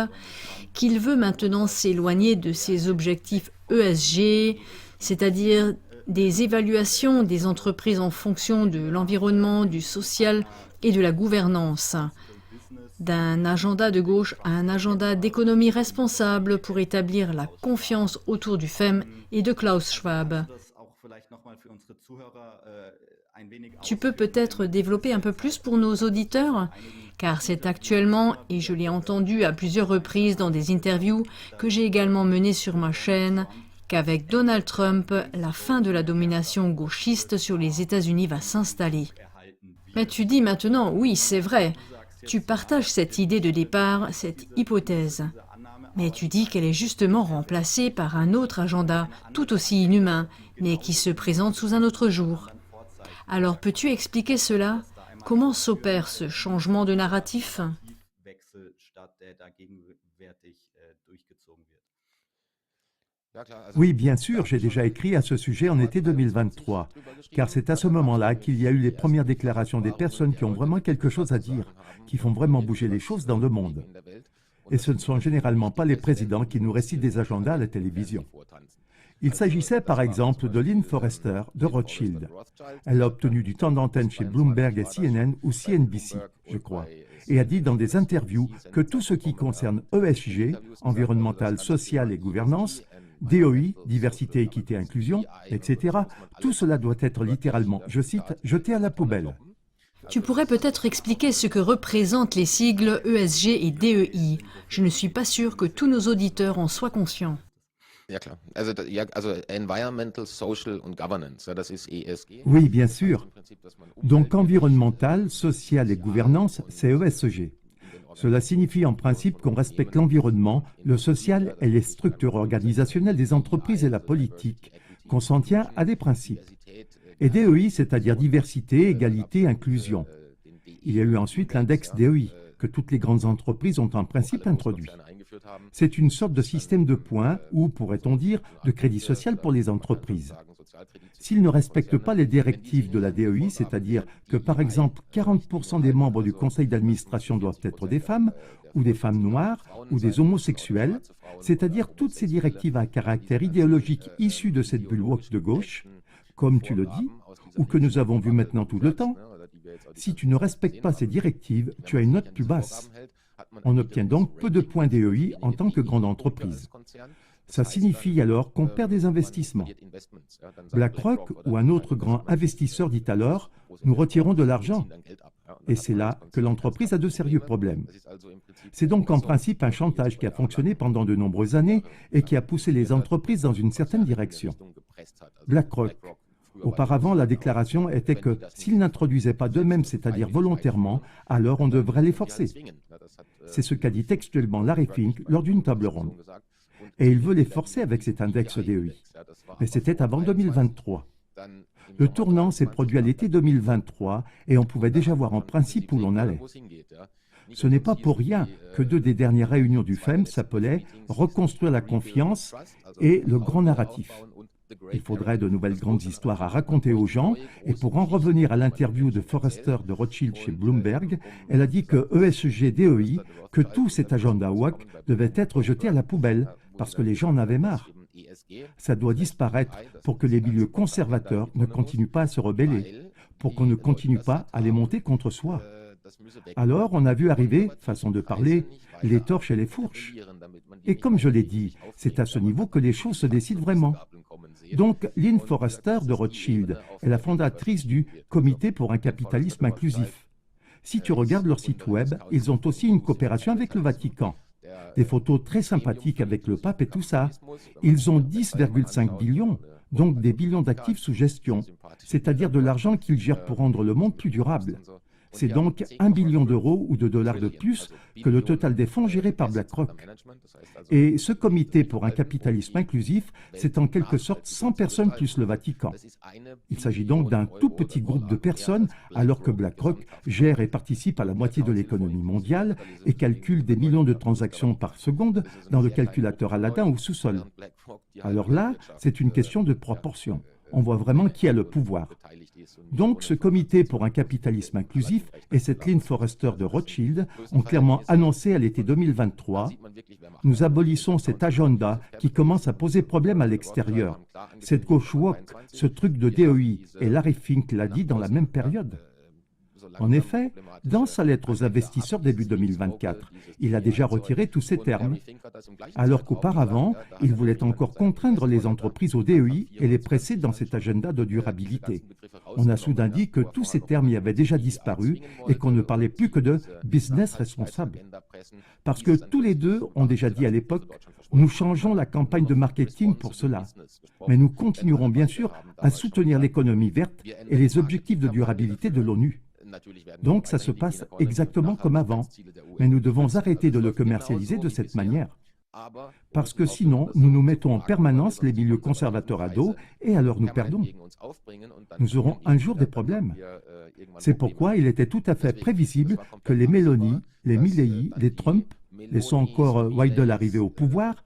qu'il veut maintenant s'éloigner de ses objectifs ESG, c'est-à-dire des évaluations des entreprises en fonction de l'environnement, du social et de la gouvernance. D'un agenda de gauche à un agenda d'économie responsable pour établir la confiance autour du FEM et de Klaus Schwab. Tu peux peut-être développer un peu plus pour nos auditeurs? Car c'est actuellement, et je l'ai entendu à plusieurs reprises dans des interviews que j'ai également menées sur ma chaîne, qu'avec Donald Trump, la fin de la domination gauchiste sur les États-Unis va s'installer. Mais tu dis maintenant, oui, c'est vrai. Tu partages cette idée de départ, cette hypothèse. Mais tu dis qu'elle est justement remplacée par un autre agenda, tout aussi inhumain, mais qui se présente sous un autre jour. Alors peux-tu expliquer cela? Comment s'opère ce changement de narratif? Oui, bien sûr, j'ai déjà écrit à ce sujet en été 2023, car c'est à ce moment-là qu'il y a eu les premières déclarations des personnes qui ont vraiment quelque chose à dire, qui font vraiment bouger les choses dans le monde. Et ce ne sont généralement pas les présidents qui nous récitent des agendas à la télévision. Il s'agissait par exemple de Lynn Forrester de Rothschild. Elle a obtenu du temps d'antenne chez Bloomberg et CNN ou CNBC, je crois, et a dit dans des interviews que tout ce qui concerne ESG, environnemental, social et gouvernance, DEI, diversité, équité, inclusion, etc., tout cela doit être littéralement, je cite, jeté à la poubelle. Tu pourrais peut-être expliquer ce que représentent les sigles ESG et DEI. Je ne suis pas sûr que tous nos auditeurs en soient conscients. Environmental, Social und Governance, das ist ESG. Oui, bien sûr. Donc environnemental, social et gouvernance, c'est ESG. Cela signifie en principe qu'on respecte l'environnement, le social et les structures organisationnelles des entreprises et la politique, qu'on s'en tient à des principes. Et DEI, c'est-à-dire diversité, égalité, inclusion. Il y a eu ensuite l'index DEI, que toutes les grandes entreprises ont en principe introduit. C'est une sorte de système de points ou, pourrait-on dire, de crédit social pour les entreprises. S'ils ne respectent pas les directives de la DEI, c'est-à-dire que par exemple 40% des membres du conseil d'administration doivent être des femmes, ou des femmes noires, ou des homosexuels, c'est-à-dire toutes ces directives à caractère idéologique issues de cette bulle woke de gauche, comme tu le dis, ou que nous avons vu maintenant tout le temps, si tu ne respectes pas ces directives, tu as une note plus basse. On obtient donc peu de points DEI en tant que grande entreprise. Ça signifie alors qu'on perd des investissements. BlackRock ou un autre grand investisseur dit alors « Nous retirons de l'argent ». Et c'est là que l'entreprise a de sérieux problèmes. C'est donc en principe un chantage qui a fonctionné pendant de nombreuses années et qui a poussé les entreprises dans une certaine direction. BlackRock. Auparavant, la déclaration était que s'ils n'introduisaient pas d'eux-mêmes, c'est-à-dire volontairement, alors on devrait les forcer. C'est ce qu'a dit textuellement Larry Fink lors d'une table ronde. Et il veut les forcer avec cet index DEI. Mais c'était avant 2023. Le tournant s'est produit à l'été 2023 et on pouvait déjà voir en principe où l'on allait. Ce n'est pas pour rien que deux des dernières réunions du FEM s'appelaient « Reconstruire la confiance » et « Le grand narratif ». Il faudrait de nouvelles grandes histoires à raconter aux gens, et pour en revenir à l'interview de Forrester de Rothschild chez Bloomberg, elle a dit que ESG DEI, que tout cet agenda WOC devait être jeté à la poubelle, parce que les gens en avaient marre. Ça doit disparaître pour que les milieux conservateurs ne continuent pas à se rebeller, pour qu'on ne continue pas à les monter contre soi. Alors on a vu arriver, façon de parler, les torches et les fourches. Et comme je l'ai dit, c'est à ce niveau que les choses se décident vraiment. Donc, Lynn Forrester de Rothschild est la fondatrice du Comité pour un capitalisme inclusif. Si tu regardes leur site web, ils ont aussi une coopération avec le Vatican. Des photos très sympathiques avec le pape et tout ça. Ils ont 10,5 billions, donc des billions d'actifs sous gestion, c'est-à-dire de l'argent qu'ils gèrent pour rendre le monde plus durable. C'est donc 1 billion d'euros ou de dollars de plus que le total des fonds gérés par BlackRock. Et ce comité pour un capitalisme inclusif, c'est en quelque sorte 100 personnes plus le Vatican. Il s'agit donc d'un tout petit groupe de personnes, alors que BlackRock gère et participe à la moitié de l'économie mondiale et calcule des millions de transactions par seconde dans le calculateur Aladdin au sous-sol. Alors là, c'est une question de proportion. On voit vraiment qui a le pouvoir. Donc, ce comité pour un capitalisme inclusif et cette Lynn Forrester de Rothschild ont clairement annoncé à l'été 2023 « Nous abolissons cet agenda qui commence à poser problème à l'extérieur. Cette gauche woke, ce truc de DEI, et Larry Fink l'a dit dans la même période. » En effet, dans sa lettre aux investisseurs début 2024, il a déjà retiré tous ces termes, alors qu'auparavant, il voulait encore contraindre les entreprises au DEI et les presser dans cet agenda de durabilité. On a soudain dit que tous ces termes y avaient déjà disparu et qu'on ne parlait plus que de « business responsable ». Parce que tous les deux ont déjà dit à l'époque « Nous changeons la campagne de marketing pour cela, mais nous continuerons bien sûr à soutenir l'économie verte et les objectifs de durabilité de l'ONU. » Donc ça se passe exactement comme avant, mais nous devons arrêter de le commercialiser de cette manière. Parce que sinon, nous nous mettons en permanence les milieux conservateurs à dos et alors nous perdons. Nous aurons un jour des problèmes. C'est pourquoi il était tout à fait prévisible que les Meloni, les Milley, les Trump, laissons encore Weidel arriver au pouvoir,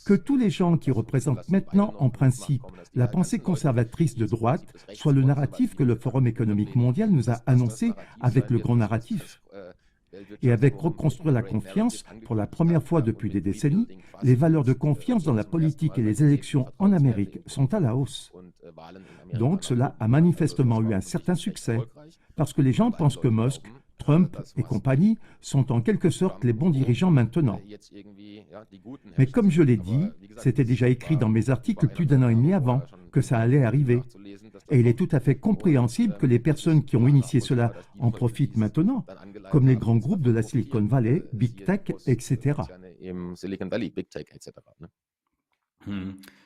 que tous les gens qui représentent maintenant en principe la pensée conservatrice de droite soient le narratif que le Forum économique mondial nous a annoncé avec le grand narratif. Et avec Reconstruire la confiance, pour la première fois depuis des décennies, les valeurs de confiance dans la politique et les élections en Amérique sont à la hausse. Donc cela a manifestement eu un certain succès, parce que les gens pensent que Musk, Trump et compagnie sont en quelque sorte les bons dirigeants maintenant. Mais comme je l'ai dit, c'était déjà écrit dans mes articles plus d'1 an et demi avant que ça allait arriver. Et il est tout à fait compréhensible que les personnes qui ont initié cela en profitent maintenant, comme les grands groupes de la Silicon Valley, Big Tech, etc.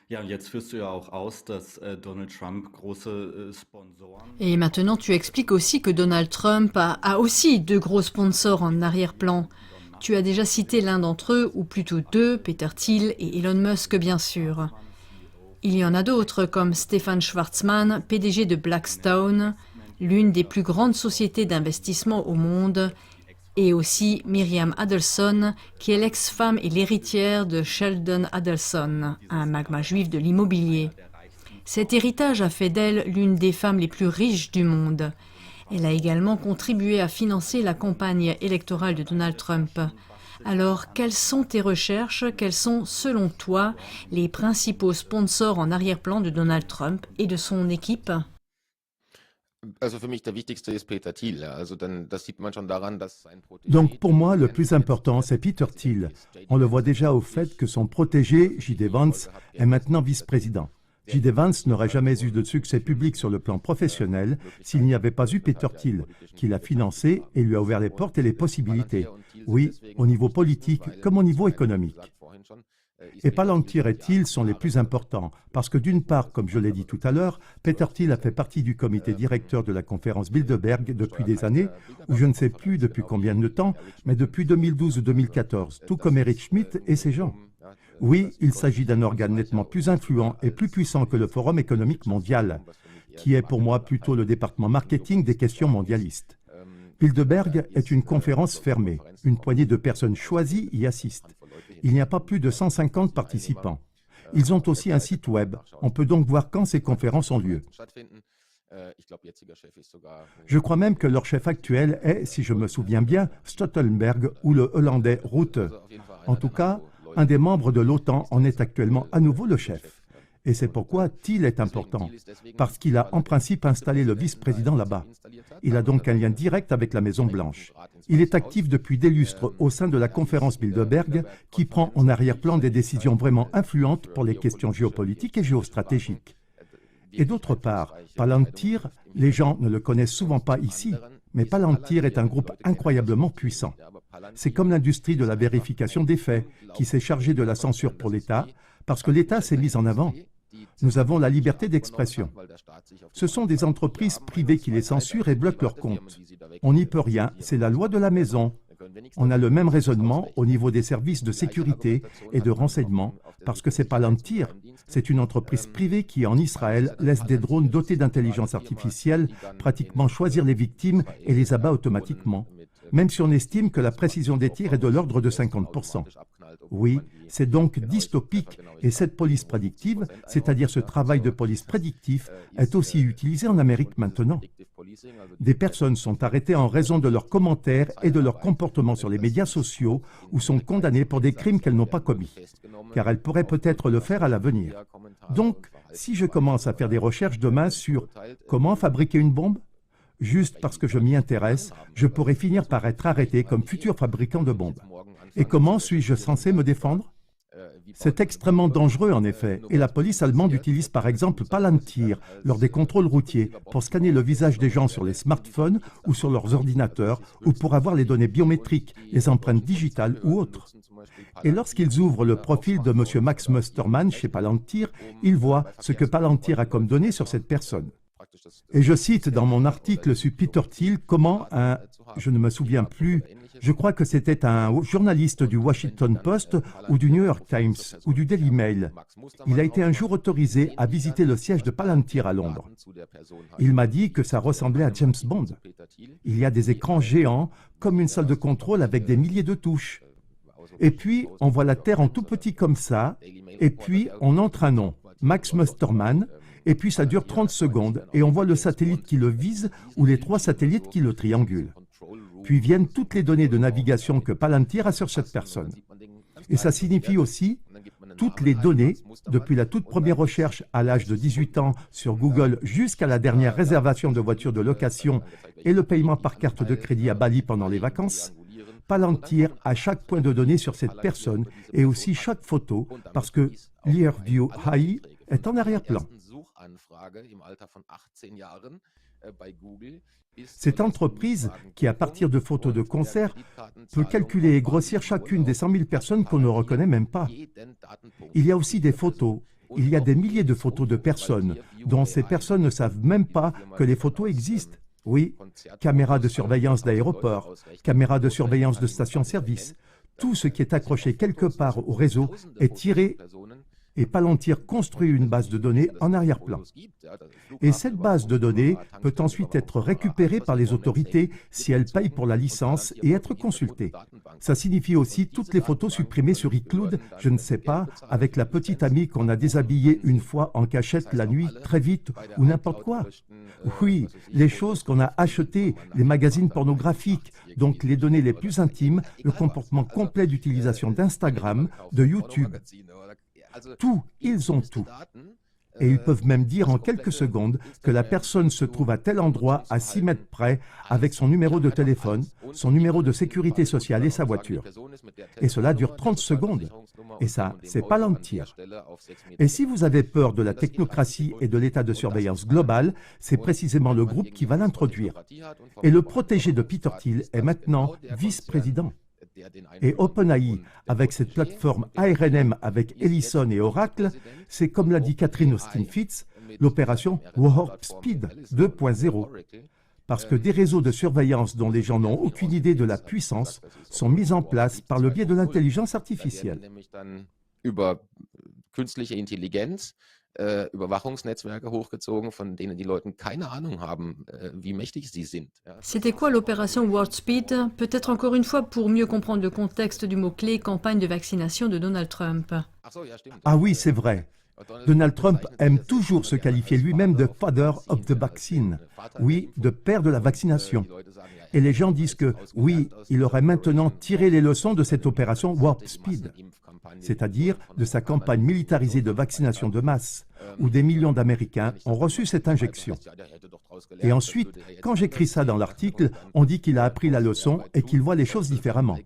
Ja, und jetzt führst du ja auch aus, dass Donald Trump große Sponsoren. Et maintenant, tu expliques aussi que Donald Trump a aussi deux gros sponsors en arrière-plan. Tu as déjà cité l'un d'entre eux, ou plutôt deux, Peter Thiel et Elon Musk, bien sûr. Il y en a d'autres, comme Stefan Schwarzman, PDG de Blackstone, l'une des plus grandes sociétés d'investissement au monde, et aussi Miriam Adelson, qui est l'ex-femme et l'héritière de Sheldon Adelson, un magma juif de l'immobilier. Cet héritage a fait d'elle l'une des femmes les plus riches du monde. Elle a également contribué à financer la campagne électorale de Donald Trump. Alors, quelles sont tes recherches? Quels sont, selon toi, les principaux sponsors en arrière-plan de Donald Trump et de son équipe? Also für mich der wichtigste ist Peter Thiel. Ja. Also dann, das sieht man schon daran, dass sein Protégé Donc pour moi, le plus important, c'est Peter Thiel. On le voit déjà au fait que son protégé, J.D. Vance, est maintenant vice-président. J.D. Vance n'aurait jamais eu de succès public sur le plan professionnel s'il n'y avait pas eu Peter Thiel, qui l'a financé et lui a ouvert les portes et les possibilités. Oui, au niveau politique comme au niveau économique. Et Palantir et Thiel sont les plus importants, parce que d'une part, comme je l'ai dit tout à l'heure, Peter Thiel a fait partie du comité directeur de la conférence Bilderberg depuis des années, ou je ne sais plus depuis combien de temps, mais depuis 2012 ou 2014, tout comme Eric Schmidt et ses gens. Oui, il s'agit d'un organe nettement plus influent et plus puissant que le Forum économique mondial, qui est pour moi plutôt le département marketing des questions mondialistes. Bilderberg est une conférence fermée. Une poignée de personnes choisies y assistent. Il n'y a pas plus de 150 participants. Ils ont aussi un site web. On peut donc voir quand ces conférences ont lieu. Je crois même que leur chef actuel est, si je me souviens bien, Stoltenberg ou le Hollandais Rutte. En tout cas, un des membres de l'OTAN en est actuellement à nouveau le chef. Et c'est pourquoi Thiel est important, parce qu'il a en principe installé le vice-président là-bas. Il a donc un lien direct avec la Maison-Blanche. Il est actif depuis des lustres au sein de la conférence Bilderberg, qui prend en arrière-plan des décisions vraiment influentes pour les questions géopolitiques et géostratégiques. Et d'autre part, Palantir, les gens ne le connaissent souvent pas ici, mais Palantir est un groupe incroyablement puissant. C'est comme l'industrie de la vérification des faits, qui s'est chargée de la censure pour l'État, parce que l'État s'est mis en avant. Nous avons la liberté d'expression. Ce sont des entreprises privées qui les censurent et bloquent leurs comptes. On n'y peut rien, c'est la loi de la maison. On a le même raisonnement au niveau des services de sécurité et de renseignement, parce que c'est Palantir. C'est une entreprise privée qui, en Israël, laisse des drones dotés d'intelligence artificielle pratiquement choisir les victimes et les abat automatiquement, même si on estime que la précision des tirs est de l'ordre de 50%. Oui, c'est donc dystopique et cette police prédictive, c'est-à-dire ce travail de police prédictif, est aussi utilisé en Amérique maintenant. Des personnes sont arrêtées en raison de leurs commentaires et de leur comportement sur les médias sociaux ou sont condamnées pour des crimes qu'elles n'ont pas commis, car elles pourraient peut-être le faire à l'avenir. Donc, si je commence à faire des recherches demain sur comment fabriquer une bombe, juste parce que je m'y intéresse, je pourrais finir par être arrêté comme futur fabricant de bombes. Et comment suis-je censé me défendre? C'est extrêmement dangereux en effet, et la police allemande utilise par exemple Palantir lors des contrôles routiers pour scanner le visage des gens sur les smartphones ou sur leurs ordinateurs ou pour avoir les données biométriques, les empreintes digitales ou autres. Et lorsqu'ils ouvrent le profil de M. Max Mustermann chez Palantir, ils voient ce que Palantir a comme données sur cette personne. Et je cite dans mon article sur Peter Thiel comment je ne me souviens plus, je crois que c'était un journaliste du Washington Post ou du New York Times ou du Daily Mail. Il a été un jour autorisé à visiter le siège de Palantir à Londres. Il m'a dit que ça ressemblait à James Bond. Il y a des écrans géants, comme une salle de contrôle avec des milliers de touches. Et puis, on voit la Terre en tout petit comme ça, et puis on entre un nom, Max Mustermann, et puis ça dure 30 secondes, et on voit le satellite qui le vise ou les 3 satellites qui le triangulent. Puis viennent toutes les données de navigation que Palantir a sur cette personne. Et ça signifie aussi toutes les données, depuis la toute première recherche à l'âge de 18 ans sur Google jusqu'à la dernière réservation de voitures de location et le paiement par carte de crédit à Bali pendant les vacances. Palantir a chaque point de données sur cette personne et aussi chaque photo parce que Learview AI est en arrière-plan. Cette entreprise, qui à partir de photos de concert, peut calculer et grossir chacune des 100 000 personnes qu'on ne reconnaît même pas. Il y a aussi des photos. Il y a des milliers de photos de personnes, dont ces personnes ne savent même pas que les photos existent. Oui, caméras de surveillance d'aéroports, caméras de surveillance de stations-service. Tout ce qui est accroché quelque part au réseau est tiré et Palantir construit une base de données en arrière-plan. Et cette base de données peut ensuite être récupérée par les autorités si elles payent pour la licence et être consultée. Ça signifie aussi toutes les photos supprimées sur iCloud, je ne sais pas, avec la petite amie qu'on a déshabillée une fois en cachette la nuit, très vite, ou n'importe quoi. Oui, les choses qu'on a achetées, les magazines pornographiques, donc les données les plus intimes, le comportement complet d'utilisation d'Instagram, de YouTube. Tout, ils ont tout. Et ils peuvent même dire en quelques secondes que la personne se trouve à tel endroit à 6 mètres près avec son numéro de téléphone, son numéro de sécurité sociale et sa voiture. Et cela dure 30 secondes. Et ça, c'est Palantir. Et si vous avez peur de la technocratie et de l'état de surveillance global, c'est précisément le groupe qui va l'introduire. Et le protégé de Peter Thiel est maintenant vice-président. Et OpenAI, avec cette plateforme ARNM avec Ellison et Oracle, c'est comme l'a dit Catherine Austin-Fitts, l'opération Warp Speed 2.0. Parce que des réseaux de surveillance dont les gens n'ont aucune idée de la puissance sont mis en place par le biais de l'intelligence artificielle. Über künstliche Intelligenz Überwachungsnetzwerke hochgezogen, von denen die Leute keine Ahnung haben, wie mächtig sie sind. C'était quoi l'opération Warp Speed? Peut-être encore une fois pour mieux comprendre le contexte du mot-clé campagne de vaccination de Donald Trump. Ah oui, c'est vrai. Donald Trump aime toujours se qualifier lui-même de « father of the vaccine », oui, de père de la vaccination. Et les gens disent que, oui, il aurait maintenant tiré les leçons de cette opération Warp Speed, c'est-à-dire de sa campagne militarisée de vaccination de masse, où des millions d'Américains ont reçu cette injection. Et ensuite, quand j'écris ça dans l'article, on dit qu'il a appris la leçon et qu'il voit les choses différemment.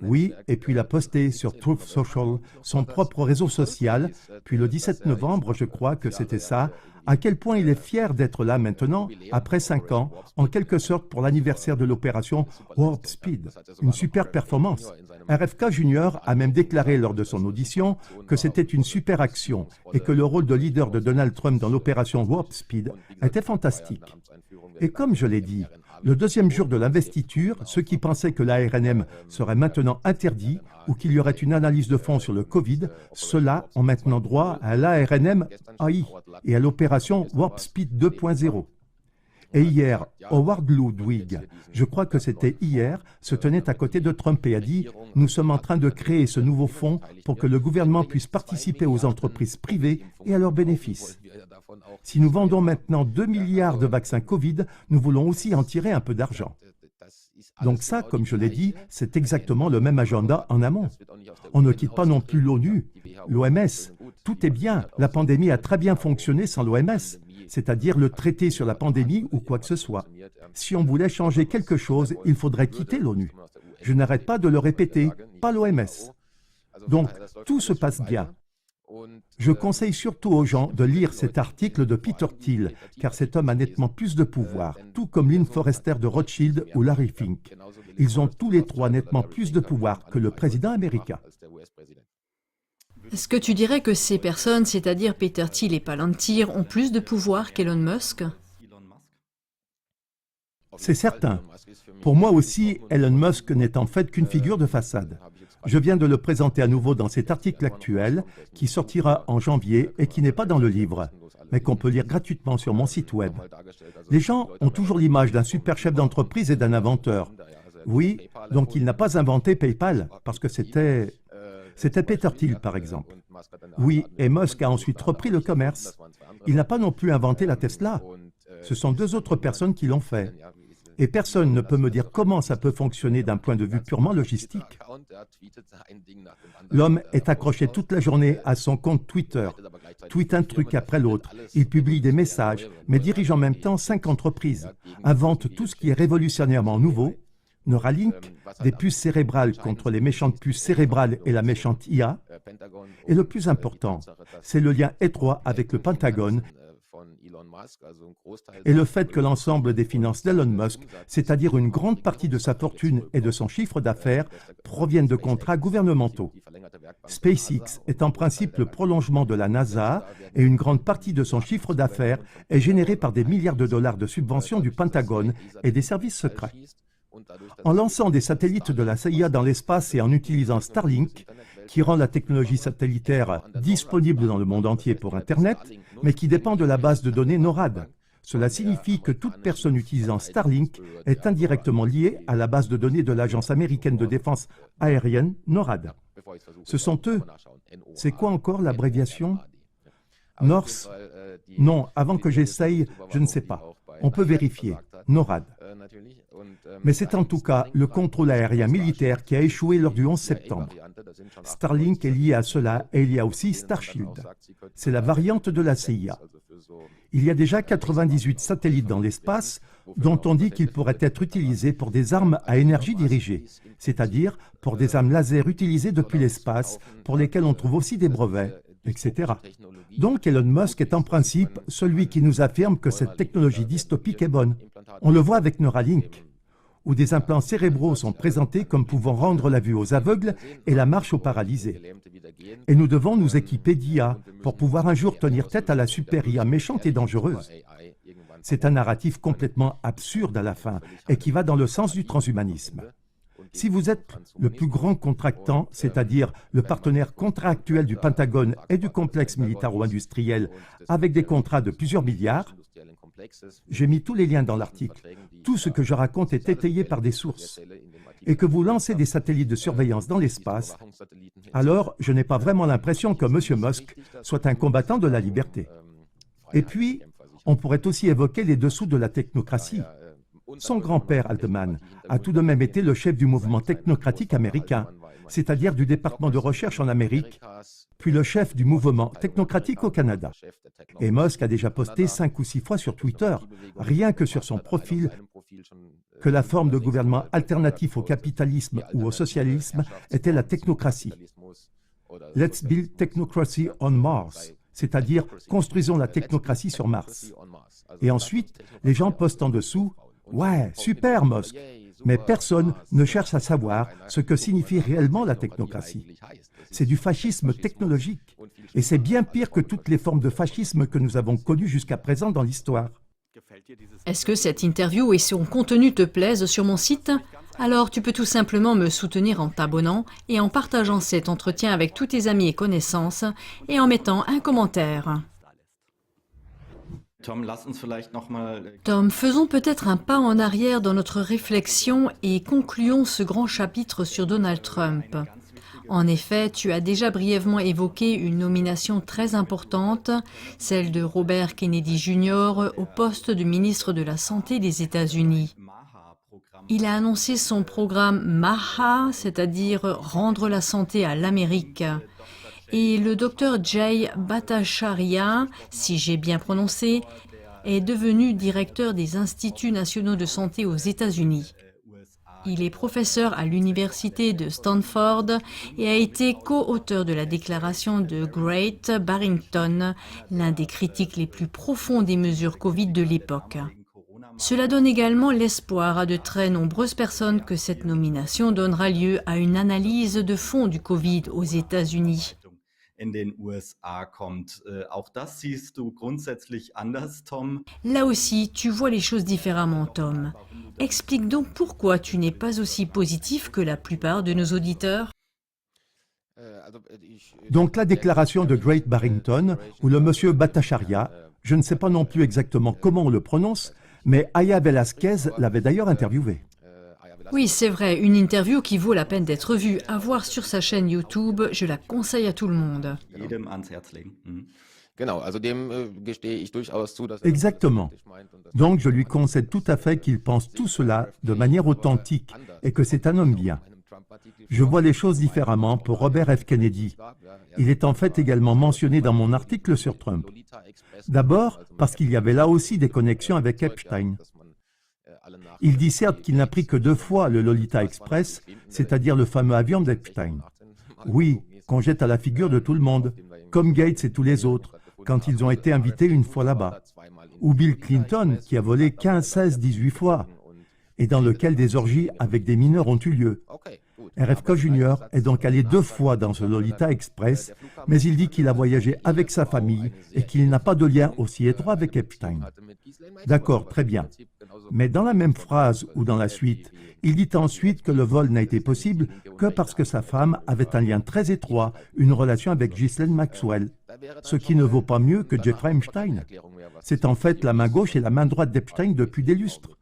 Oui, et puis il a posté sur Truth Social, son propre réseau social, puis le 17 novembre, je crois que c'était ça, à quel point il est fier d'être là maintenant, après 5 ans, en quelque sorte pour l'anniversaire de l'opération Warp Speed. Une super performance. RFK Jr. a même déclaré lors de son audition que c'était une super action et que le rôle de leader de Donald Trump dans l'opération Warp Speed était fantastique. Et comme je l'ai dit, le deuxième jour de l'investiture, ceux qui pensaient que l'ARNM serait maintenant interdit ou qu'il y aurait une analyse de fond sur le Covid, ceux-là ont maintenant droit à l'ARNM AI et à l'opération Warp Speed 2.0. Et hier, Howard Ludwig, je crois que c'était hier, se tenait à côté de Trump et a dit « Nous sommes en train de créer ce nouveau fonds pour que le gouvernement puisse participer aux entreprises privées et à leurs bénéfices. Si nous vendons maintenant 2 milliards de vaccins Covid, nous voulons aussi en tirer un peu d'argent. » Donc ça, comme je l'ai dit, c'est exactement le même agenda en amont. On ne quitte pas non plus l'ONU, l'OMS. Tout est bien, la pandémie a très bien fonctionné sans l'OMS, c'est-à-dire le traité sur la pandémie ou quoi que ce soit. Si on voulait changer quelque chose, il faudrait quitter l'ONU. Je n'arrête pas de le répéter, pas l'OMS. Donc, tout se passe bien. Je conseille surtout aux gens de lire cet article de Peter Thiel, car cet homme a nettement plus de pouvoir, tout comme Lynn Forrester de Rothschild ou Larry Fink. Ils ont tous les trois nettement plus de pouvoir que le président américain. Est-ce que tu dirais que ces personnes, c'est-à-dire Peter Thiel et Palantir, ont plus de pouvoir qu'Elon Musk? C'est certain. Pour moi aussi, Elon Musk n'est en fait qu'une figure de façade. Je viens de le présenter à nouveau dans cet article actuel qui sortira en janvier et qui n'est pas dans le livre, mais qu'on peut lire gratuitement sur mon site web. Les gens ont toujours l'image d'un super chef d'entreprise et d'un inventeur. Oui, donc il n'a pas inventé PayPal, parce que c'était Peter Thiel, par exemple. Oui, et Musk a ensuite repris le commerce. Il n'a pas non plus inventé la Tesla. Ce sont 2 autres personnes qui l'ont fait. Et personne ne peut me dire comment ça peut fonctionner d'un point de vue purement logistique. L'homme est accroché toute la journée à son compte Twitter, tweet un truc après l'autre, il publie des messages, mais dirige en même temps 5 entreprises, invente tout ce qui est révolutionnairement nouveau, Neuralink, des puces cérébrales contre les méchantes puces cérébrales et la méchante IA, et le plus important, c'est le lien étroit avec le Pentagone et le fait que l'ensemble des finances d'Elon Musk, c'est-à-dire une grande partie de sa fortune et de son chiffre d'affaires, proviennent de contrats gouvernementaux. SpaceX est en principe le prolongement de la NASA et une grande partie de son chiffre d'affaires est générée par des milliards de dollars de subventions du Pentagone et des services secrets. En lançant des satellites de la CIA dans l'espace et en utilisant Starlink, qui rend la technologie satellitaire disponible dans le monde entier pour Internet, mais qui dépend de la base de données NORAD. Cela signifie que toute personne utilisant Starlink est indirectement liée à la base de données de l'Agence américaine de défense aérienne NORAD. Ce sont eux. C'est quoi encore l'abréviation? North? Non, avant que j'essaye, je ne sais pas. On peut vérifier. NORAD. Mais c'est en tout cas le contrôle aérien militaire qui a échoué lors du 11 septembre. Starlink est lié à cela et il y a aussi Starshield. C'est la variante de la CIA. Il y a déjà 98 satellites dans l'espace dont on dit qu'ils pourraient être utilisés pour des armes à énergie dirigée, c'est-à-dire pour des armes laser utilisées depuis l'espace, pour lesquelles on trouve aussi des brevets, etc. Donc Elon Musk est en principe celui qui nous affirme que cette technologie dystopique est bonne. On le voit avec Neuralink, où des implants cérébraux sont présentés comme pouvant rendre la vue aux aveugles et la marche aux paralysés. Et nous devons nous équiper d'IA pour pouvoir un jour tenir tête à la super IA méchante et dangereuse. C'est un narratif complètement absurde à la fin et qui va dans le sens du transhumanisme. Si vous êtes le plus grand contractant, c'est-à-dire le partenaire contractuel du Pentagone et du complexe militaro-industriel avec des contrats de plusieurs milliards, j'ai mis tous les liens dans l'article. Tout ce que je raconte est étayé par des sources. Et que vous lancez des satellites de surveillance dans l'espace, alors je n'ai pas vraiment l'impression que M. Musk soit un combattant de la liberté. Et puis, on pourrait aussi évoquer les dessous de la technocratie. Son grand-père, Altman, a tout de même été le chef du mouvement technocratique américain, c'est-à-dire du département de recherche en Amérique, puis le chef du mouvement technocratique au Canada. Et Musk a déjà posté 5 ou 6 fois sur Twitter, rien que sur son profil, que la forme de gouvernement alternatif au capitalisme ou au socialisme était la technocratie. Let's build technocracy on Mars, c'est-à-dire construisons la technocratie sur Mars. Et ensuite, les gens postent en dessous « Ouais, super Musk !» Mais personne ne cherche à savoir ce que signifie réellement la technocratie. C'est du fascisme technologique. Et c'est bien pire que toutes les formes de fascisme que nous avons connues jusqu'à présent dans l'histoire. Est-ce que cette interview et son contenu te plaisent sur mon site? Alors tu peux tout simplement me soutenir en t'abonnant et en partageant cet entretien avec tous tes amis et connaissances et en mettant un commentaire. Tom, faisons peut-être un pas en arrière dans notre réflexion et concluons ce grand chapitre sur Donald Trump. En effet, tu as déjà brièvement évoqué une nomination très importante, celle de Robert Kennedy Jr. au poste de ministre de la Santé des États-Unis. Il a annoncé son programme MAHA, c'est-à-dire rendre la santé à l'Amérique. Et le docteur Jay Bhattacharya, si j'ai bien prononcé, est devenu directeur des Instituts nationaux de santé aux États-Unis. Il est professeur à l'université de Stanford et a été co-auteur de la déclaration de Great Barrington, l'un des critiques les plus profonds des mesures Covid de l'époque. Cela donne également l'espoir à de très nombreuses personnes que cette nomination donnera lieu à une analyse de fond du Covid aux États-Unis. Là aussi, tu vois les choses différemment, Tom. Explique donc pourquoi tu n'es pas aussi positif que la plupart de nos auditeurs. Donc la déclaration de Great Barrington, ou le monsieur Bhattacharya, je ne sais pas non plus exactement comment on le prononce, mais Aya Velasquez l'avait d'ailleurs interviewé. Oui, c'est vrai, une interview qui vaut la peine d'être vue. À voir sur sa chaîne YouTube, je la conseille à tout le monde. Exactement. Donc je lui concède tout à fait qu'il pense tout cela de manière authentique et que c'est un homme bien. Je vois les choses différemment pour Robert F. Kennedy. Il est en fait également mentionné dans mon article sur Trump. D'abord parce qu'il y avait là aussi des connexions avec Epstein. Il dit certes qu'il n'a pris que 2 fois le Lolita Express, c'est-à-dire le fameux avion d'Epstein. Oui, qu'on jette à la figure de tout le monde, comme Gates et tous les autres, quand ils ont été invités une fois là-bas. Ou Bill Clinton, qui a volé 15, 16, 18 fois, et dans lequel des orgies avec des mineurs ont eu lieu. RFK Jr. est donc allé 2 fois dans ce Lolita Express, mais il dit qu'il a voyagé avec sa famille et qu'il n'a pas de lien aussi étroit avec Epstein. D'accord, très bien. Mais dans la même phrase ou dans la suite, il dit ensuite que le vol n'a été possible que parce que sa femme avait un lien très étroit, une relation avec Ghislaine Maxwell, ce qui ne vaut pas mieux que Jeffrey Epstein. C'est en fait la main gauche et la main droite d'Epstein depuis des lustres.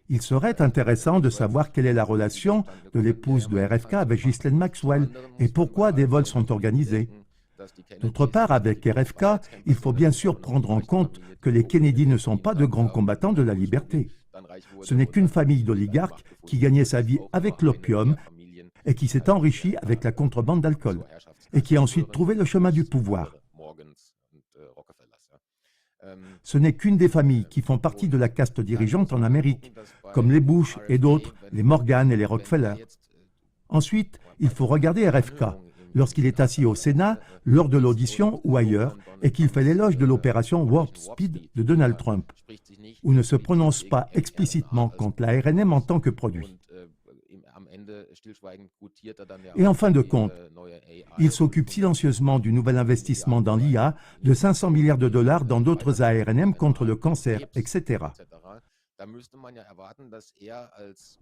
Il serait intéressant de savoir quelle est la relation de l'épouse de RFK avec Ghislaine Maxwell et pourquoi des vols sont organisés. D'autre part, avec RFK, il faut bien sûr prendre en compte que les Kennedy ne sont pas de grands combattants de la liberté. Ce n'est qu'une famille d'oligarques qui gagnait sa vie avec l'opium et qui s'est enrichie avec la contrebande d'alcool et qui a ensuite trouvé le chemin du pouvoir. Ce n'est qu'une des familles qui font partie de la caste dirigeante en Amérique, comme les Bush et d'autres, les Morgan et les Rockefeller. Ensuite, il faut regarder RFK, lorsqu'il est assis au Sénat, lors de l'audition ou ailleurs, et qu'il fait l'éloge de l'opération Warp Speed de Donald Trump, ou ne se prononce pas explicitement contre la RNM en tant que produit. Et en fin de compte, il s'occupe silencieusement du nouvel investissement dans l'IA de 500 milliards de dollars dans d'autres ARNM contre le cancer, etc.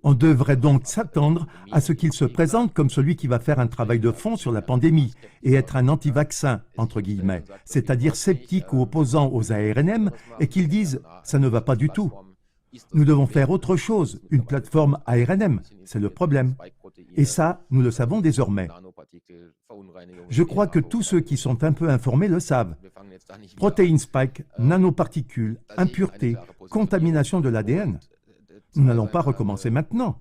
On devrait donc s'attendre à ce qu'il se présente comme celui qui va faire un travail de fond sur la pandémie et être un anti-vaccin, entre guillemets, c'est-à-dire sceptique ou opposant aux ARNM et qu'il dise « ça ne va pas du tout ». Nous devons faire autre chose, une plateforme ARNM, c'est le problème. Et ça, nous le savons désormais. Je crois que tous ceux qui sont un peu informés le savent. Protein spike, nanoparticules, impuretés, contamination de l'ADN. Nous n'allons pas recommencer maintenant.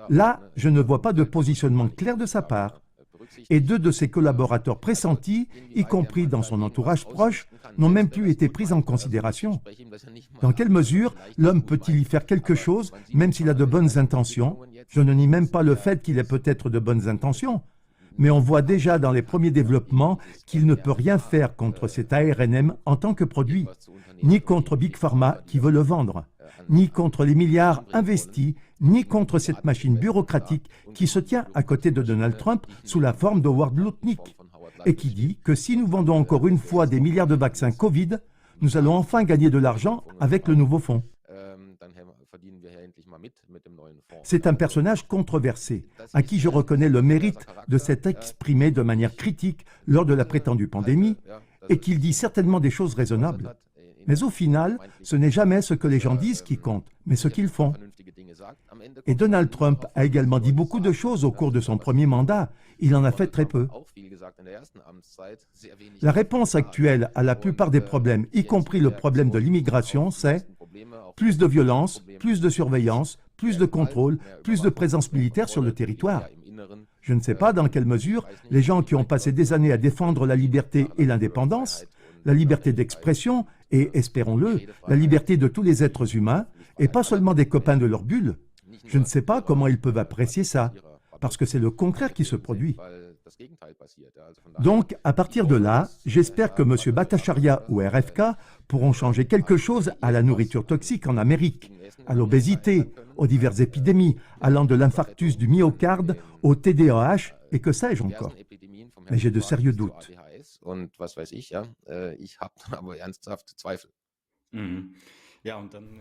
Là, je ne vois pas de positionnement clair de sa part. Et deux de ses collaborateurs pressentis, y compris dans son entourage proche, n'ont même plus été pris en considération. Dans quelle mesure l'homme peut-il y faire quelque chose, même s'il a de bonnes intentions? Je ne nie même pas le fait qu'il ait peut-être de bonnes intentions. Mais on voit déjà dans les premiers développements qu'il ne peut rien faire contre cet ARNM en tant que produit, ni contre Big Pharma qui veut le vendre, ni contre les milliards investis, ni contre cette machine bureaucratique qui se tient à côté de Donald Trump sous la forme d'Howard Lutnick et qui dit que si nous vendons encore une fois des milliards de vaccins Covid, nous allons enfin gagner de l'argent avec le nouveau fonds. C'est un personnage controversé, à qui je reconnais le mérite de s'être exprimé de manière critique lors de la prétendue pandémie et qu'il dit certainement des choses raisonnables. Mais au final, ce n'est jamais ce que les gens disent qui compte, mais ce qu'ils font. Et Donald Trump a également dit beaucoup de choses au cours de son premier mandat. Il en a fait très peu. La réponse actuelle à la plupart des problèmes, y compris le problème de l'immigration, c'est plus de violence, plus de surveillance, plus de contrôle, plus de présence militaire sur le territoire. Je ne sais pas dans quelle mesure les gens qui ont passé des années à défendre la liberté et l'indépendance, la liberté d'expression et, espérons-le, la liberté de tous les êtres humains, et pas seulement des copains de leur bulle, je ne sais pas comment ils peuvent apprécier ça, parce que c'est le contraire qui se produit. Donc, à partir de là, j'espère que M. Bhattacharya ou RFK pourront changer quelque chose à la nourriture toxique en Amérique, à l'obésité, aux diverses épidémies, allant de l'infarctus du myocarde au TDAH et que sais-je encore. Mais j'ai de sérieux doutes.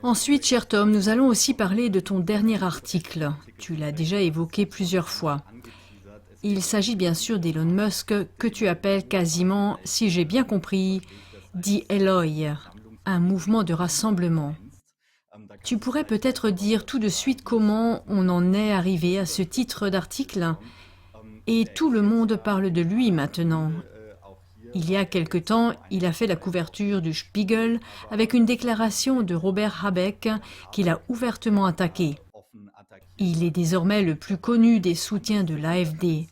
Ensuite, cher Tom, nous allons aussi parler de ton dernier article. Tu l'as déjà évoqué plusieurs fois. Il s'agit bien sûr d'Elon Musk, que tu appelles quasiment, si j'ai bien compris, dit Eloi, un mouvement de rassemblement. Tu pourrais peut-être dire tout de suite comment on en est arrivé à ce titre d'article? Et tout le monde parle de lui maintenant. Il y a quelque temps, il a fait la couverture du Spiegel avec une déclaration de Robert Habeck qu'il a ouvertement attaqué. Il est désormais le plus connu des soutiens de l'AfD.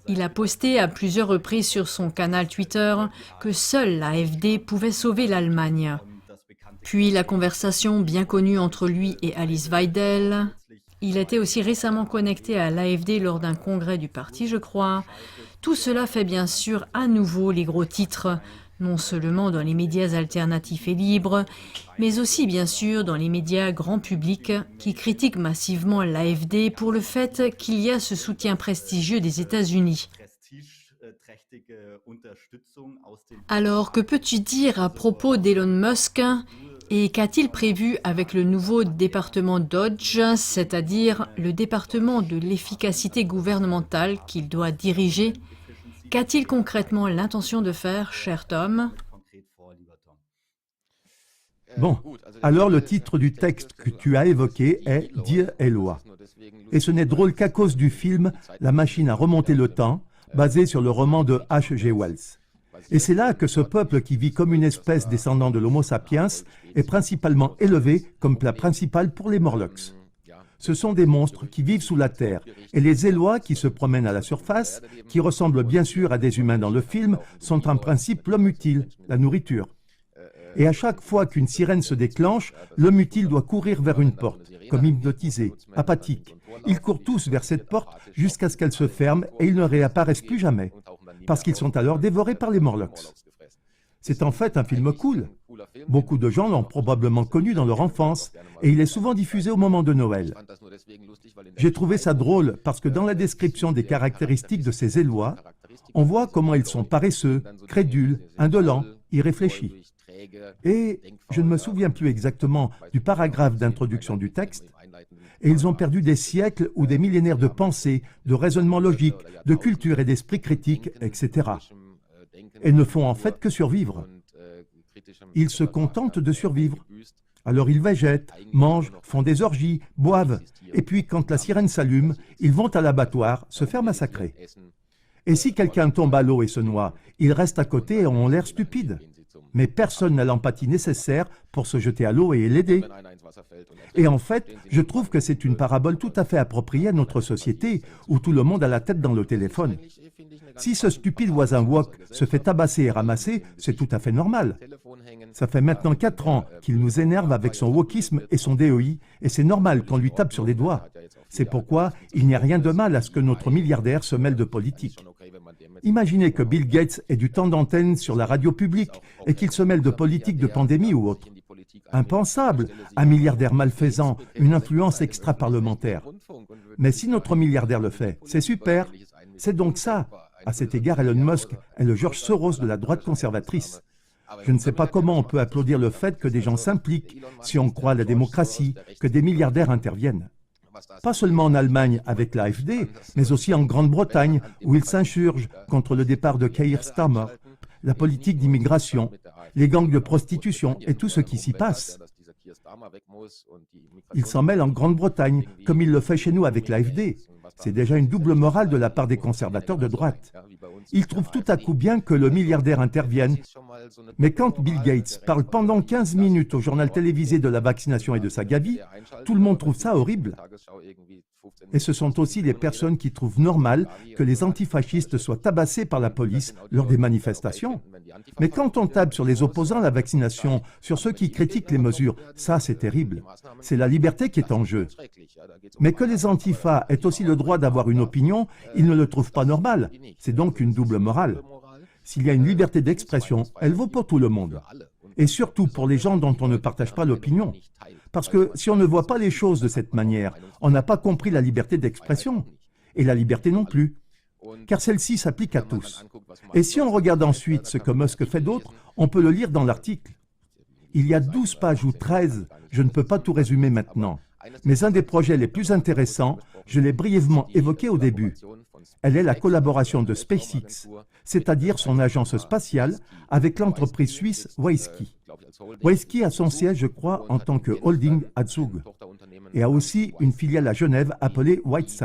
Il a posté à plusieurs reprises sur son canal Twitter que seule l'AfD pouvait sauver l'Allemagne. Puis la conversation bien connue entre lui et Alice Weidel. Il était aussi récemment connecté à l'AfD lors d'un congrès du parti, je crois. Tout cela fait bien sûr à nouveau les gros titres, non seulement dans les médias alternatifs et libres, mais aussi bien sûr dans les médias grand public qui critiquent massivement l'AfD pour le fait qu'il y a ce soutien prestigieux des États-Unis. Alors, que peux-tu dire à propos d'Elon Musk et qu'a-t-il prévu avec le nouveau département Dodge, c'est-à-dire le département de l'efficacité gouvernementale qu'il doit diriger? Qu'a-t-il concrètement l'intention de faire, cher Tom? Bon, alors le titre du texte que tu as évoqué est « Dire Eloi ». Et ce n'est drôle qu'à cause du film La machine à remonter le temps, basé sur le roman de H.G. Wells. Et c'est là que ce peuple qui vit comme une espèce descendant de l'Homo sapiens est principalement élevé comme plat principal pour les Morlocks. Ce sont des monstres qui vivent sous la terre, et les Élois qui se promènent à la surface, qui ressemblent bien sûr à des humains dans le film, sont en principe l'homme utile, la nourriture. Et à chaque fois qu'une sirène se déclenche, l'homme utile doit courir vers une porte, comme hypnotisé, apathique. Ils courent tous vers cette porte jusqu'à ce qu'elle se ferme et ils ne réapparaissent plus jamais, parce qu'ils sont alors dévorés par les Morlocks. C'est en fait un film cool. Beaucoup de gens l'ont probablement connu dans leur enfance et il est souvent diffusé au moment de Noël. J'ai trouvé ça drôle parce que dans la description des caractéristiques de ces Élois, on voit comment ils sont paresseux, crédules, indolents, irréfléchis. Et je ne me souviens plus exactement du paragraphe d'introduction du texte, et ils ont perdu des siècles ou des millénaires de pensée, de raisonnement logique, de culture et d'esprit critique, etc. Et ne font en fait que survivre. Ils se contentent de survivre. Alors ils végètent, mangent, font des orgies, boivent, et puis quand la sirène s'allume, ils vont à l'abattoir se faire massacrer. Et si quelqu'un tombe à l'eau et se noie, ils restent à côté et ont l'air stupides. Mais personne n'a l'empathie nécessaire pour se jeter à l'eau et l'aider. Et en fait, je trouve que c'est une parabole tout à fait appropriée à notre société, où tout le monde a la tête dans le téléphone. Si ce stupide voisin wok se fait tabasser et ramasser, c'est tout à fait normal. Ça fait maintenant 4 ans qu'il nous énerve avec son wokisme et son DEI, et c'est normal qu'on lui tape sur les doigts. C'est pourquoi il n'y a rien de mal à ce que notre milliardaire se mêle de politique. Imaginez que Bill Gates ait du temps d'antenne sur la radio publique et qu'il se mêle de politique de pandémie ou autre. Impensable, un milliardaire malfaisant, une influence extra-parlementaire. Mais si notre milliardaire le fait, c'est super. C'est donc ça. À cet égard, Elon Musk est le George Soros de la droite conservatrice. Je ne sais pas comment on peut applaudir le fait que des gens s'impliquent, si on croit à la démocratie, que des milliardaires interviennent. Pas seulement en Allemagne avec l'AfD, mais aussi en Grande-Bretagne, où ils s'insurgent contre le départ de Keir Starmer, la politique d'immigration, les gangs de prostitution et tout ce qui s'y passe. Ils s'en mêlent en Grande-Bretagne, comme il le fait chez nous avec l'AfD. C'est déjà une double morale de la part des conservateurs de droite. Ils trouvent tout à coup bien que le milliardaire intervienne, mais quand Bill Gates parle pendant 15 minutes au journal télévisé de la vaccination et de sa Gavi, tout le monde trouve ça horrible. Et ce sont aussi les personnes qui trouvent normal que les antifascistes soient tabassés par la police lors des manifestations. Mais quand on tape sur les opposants à la vaccination, sur ceux qui critiquent les mesures, ça c'est terrible. C'est la liberté qui est en jeu. Mais que les antifas aient aussi le droit d'avoir une opinion, ils ne le trouvent pas normal. C'est donc une double morale. S'il y a une liberté d'expression, elle vaut pour tout le monde. Et surtout pour les gens dont on ne partage pas l'opinion. Parce que si on ne voit pas les choses de cette manière, on n'a pas compris la liberté d'expression. Et la liberté non plus. Car celle-ci s'applique à tous. Et si on regarde ensuite ce que Musk fait d'autre, on peut le lire dans l'article. Il y a 12 pages ou 13, je ne peux pas tout résumer maintenant. Mais un des projets les plus intéressants, je l'ai brièvement évoqué au début. Elle est la collaboration de SpaceX, c'est-à-dire son agence spatiale, avec l'entreprise suisse Wiski. Wiski a son siège, je crois, en tant que holding à Zug, et a aussi une filiale à Genève appelée WISE,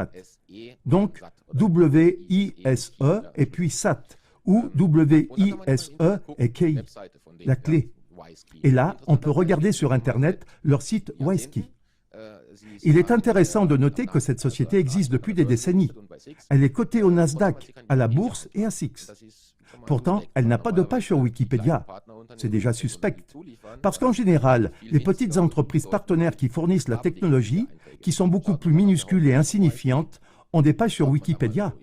donc W-I-S-E et puis SAT, ou W-I-S-E et KEY, la clé. Et là, on peut regarder sur Internet leur site Wiski. Il est intéressant de noter que cette société existe depuis des décennies. Elle est cotée au Nasdaq, à la bourse et à SIX. Pourtant, elle n'a pas de page sur Wikipédia. C'est déjà suspect. Parce qu'en général, les petites entreprises partenaires qui fournissent la technologie, qui sont beaucoup plus minuscules et insignifiantes, ont des pages sur Wikipédia.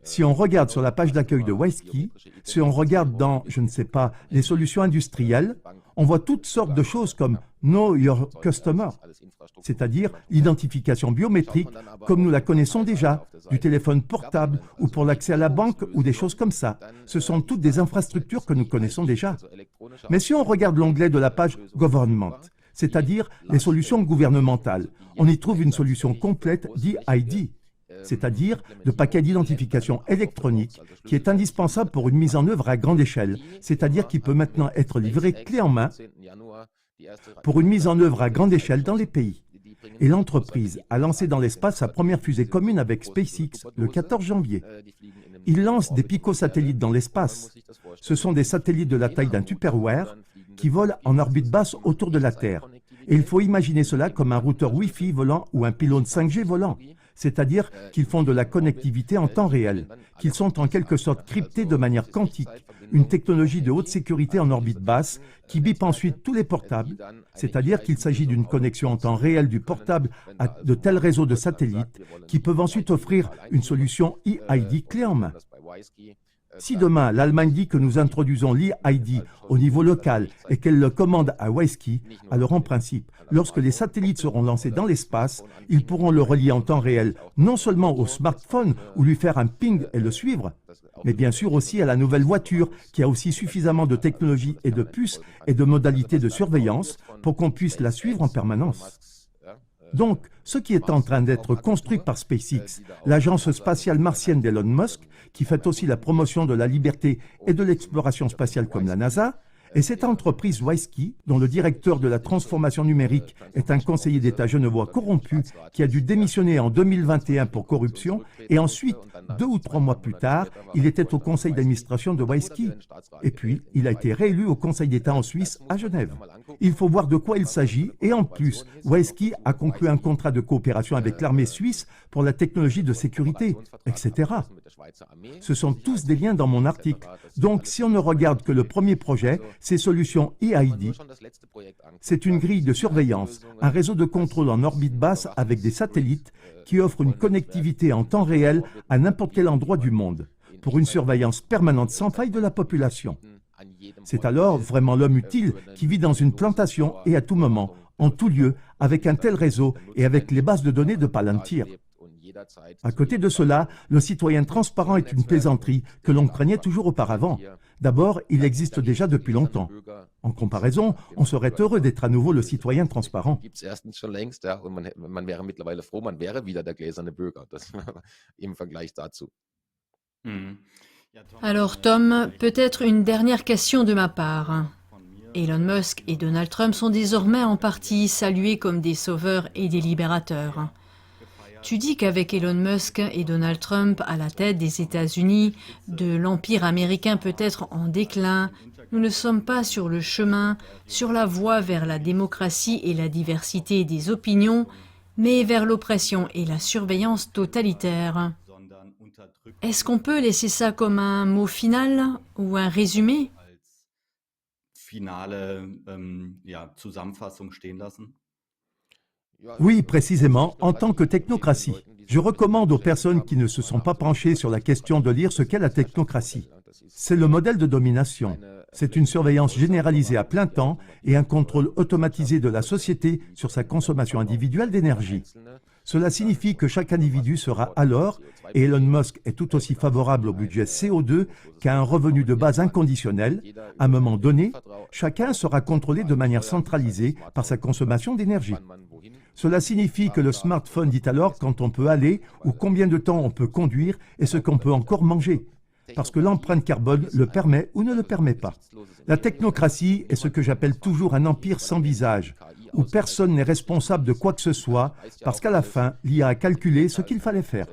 Si on regarde sur la page d'accueil de Wiski, si on regarde dans, je ne sais pas, les solutions industrielles, on voit toutes sortes de choses comme Know Your Customer, c'est-à-dire l'identification biométrique comme nous la connaissons déjà, du téléphone portable ou pour l'accès à la banque ou des choses comme ça. Ce sont toutes des infrastructures que nous connaissons déjà. Mais si on regarde l'onglet de la page Government, c'est-à-dire les solutions gouvernementales, on y trouve une solution complète d'e-ID. c'est-à-dire de paquets d'identification électronique qui est indispensable pour une mise en œuvre à grande échelle, c'est-à-dire qui peut maintenant être livré clé en main pour une mise en œuvre à grande échelle dans les pays. Et l'entreprise a lancé dans l'espace sa première fusée commune avec SpaceX le 14 janvier. Il lance des picosatellites dans l'espace. Ce sont des satellites de la taille d'un Tupperware qui volent en orbite basse autour de la Terre. Et il faut imaginer cela comme un routeur Wi-Fi volant ou un pylône 5G volant. C'est-à-dire qu'ils font de la connectivité en temps réel, qu'ils sont en quelque sorte cryptés de manière quantique, une technologie de haute sécurité en orbite basse qui bip ensuite tous les portables, c'est-à-dire qu'il s'agit d'une connexion en temps réel du portable à de tels réseaux de satellites qui peuvent ensuite offrir une solution EID clé en main. Si demain, l'Allemagne dit que nous introduisons l'EID au niveau local et qu'elle le commande à WISeKey, alors en principe, lorsque les satellites seront lancés dans l'espace, ils pourront le relier en temps réel, non seulement au smartphone ou lui faire un ping et le suivre, mais bien sûr aussi à la nouvelle voiture qui a aussi suffisamment de technologie et de puces et de modalités de surveillance pour qu'on puisse la suivre en permanence. Donc, ce qui est en train d'être construit par SpaceX, l'agence spatiale martienne d'Elon Musk, qui fait aussi la promotion de la liberté et de l'exploration spatiale comme la NASA, et cette entreprise WISeKey, dont le directeur de la transformation numérique est un conseiller d'État genevois corrompu qui a dû démissionner en 2021 pour corruption, et ensuite, 2 ou 3 mois plus tard, il était au conseil d'administration de WISeKey. Et puis, il a été réélu au conseil d'État en Suisse, à Genève. Il faut voir de quoi il s'agit, et en plus, WISeKey a conclu un contrat de coopération avec l'armée suisse pour la technologie de sécurité, etc. Ce sont tous des liens dans mon article. Donc, si on ne regarde que le premier projet, ces solutions EID, c'est une grille de surveillance, un réseau de contrôle en orbite basse avec des satellites qui offrent une connectivité en temps réel à n'importe quel endroit du monde, pour une surveillance permanente sans faille de la population. C'est alors vraiment l'homme utile qui vit dans une plantation et à tout moment, en tout lieu, avec un tel réseau et avec les bases de données de Palantir. À côté de cela, le citoyen transparent est une plaisanterie que l'on craignait toujours auparavant. D'abord, il existe déjà depuis longtemps. En comparaison, on serait heureux d'être à nouveau le citoyen transparent. Alors Tom, peut-être une dernière question de ma part. Elon Musk et Donald Trump sont désormais en partie salués comme des sauveurs et des libérateurs. Tu dis qu'avec Elon Musk et Donald Trump à la tête des États-Unis, de l'empire américain peut-être en déclin, nous ne sommes pas sur le chemin, sur la voie vers la démocratie et la diversité des opinions, mais vers l'oppression et la surveillance totalitaire. Est-ce qu'on peut laisser ça comme un mot final ou un résumé? Oui, précisément, en tant que technocratie. Je recommande aux personnes qui ne se sont pas penchées sur la question de lire ce qu'est la technocratie. C'est le modèle de domination. C'est une surveillance généralisée à plein temps et un contrôle automatisé de la société sur sa consommation individuelle d'énergie. Cela signifie que chaque individu sera alors, et Elon Musk est tout aussi favorable au budget CO2 qu'à un revenu de base inconditionnel, à un moment donné, chacun sera contrôlé de manière centralisée par sa consommation d'énergie. Cela signifie que le smartphone dit alors quand on peut aller ou combien de temps on peut conduire et ce qu'on peut encore manger, parce que l'empreinte carbone le permet ou ne le permet pas. La technocratie est ce que j'appelle toujours un empire sans visage, où personne n'est responsable de quoi que ce soit, parce qu'à la fin, l'IA a calculé ce qu'il fallait faire.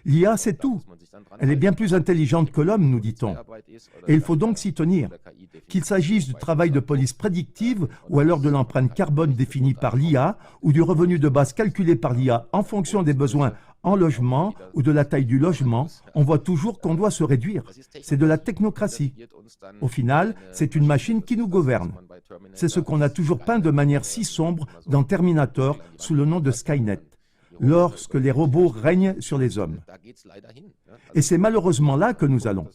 L'IA, c'est tout. Elle est bien plus intelligente que l'homme, nous dit-on. Et il faut donc s'y tenir. Qu'il s'agisse du travail de police prédictive ou alors de l'empreinte carbone définie par l'IA ou du revenu de base calculé par l'IA en fonction des besoins en logement ou de la taille du logement, on voit toujours qu'on doit se réduire. C'est de la technocratie. Au final, c'est une machine qui nous gouverne. C'est ce qu'on a toujours peint de manière si sombre dans Terminator sous le nom de Skynet, lorsque les robots règnent sur les hommes. Et c'est malheureusement là que nous allons.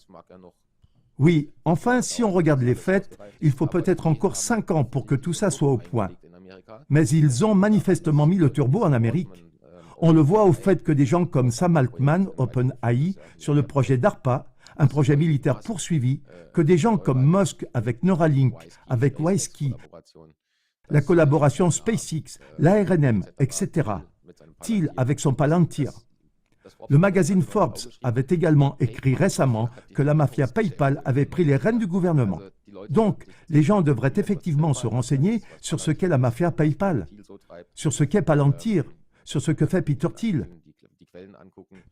Oui, enfin, si on regarde les faits, il faut peut-être encore 5 ans pour que tout ça soit au point. Mais ils ont manifestement mis le turbo en Amérique. On le voit au fait que des gens comme Sam Altman, OpenAI, sur le projet DARPA, un projet militaire poursuivi, que des gens comme Musk avec Neuralink, avec WISeKey, la collaboration SpaceX, l'ARNM, etc., Thiel avec son Palantir. Le magazine Forbes avait également écrit récemment que la mafia PayPal avait pris les rênes du gouvernement. Donc, les gens devraient effectivement se renseigner sur ce qu'est la mafia PayPal, sur ce qu'est Palantir, sur ce que fait Peter Thiel,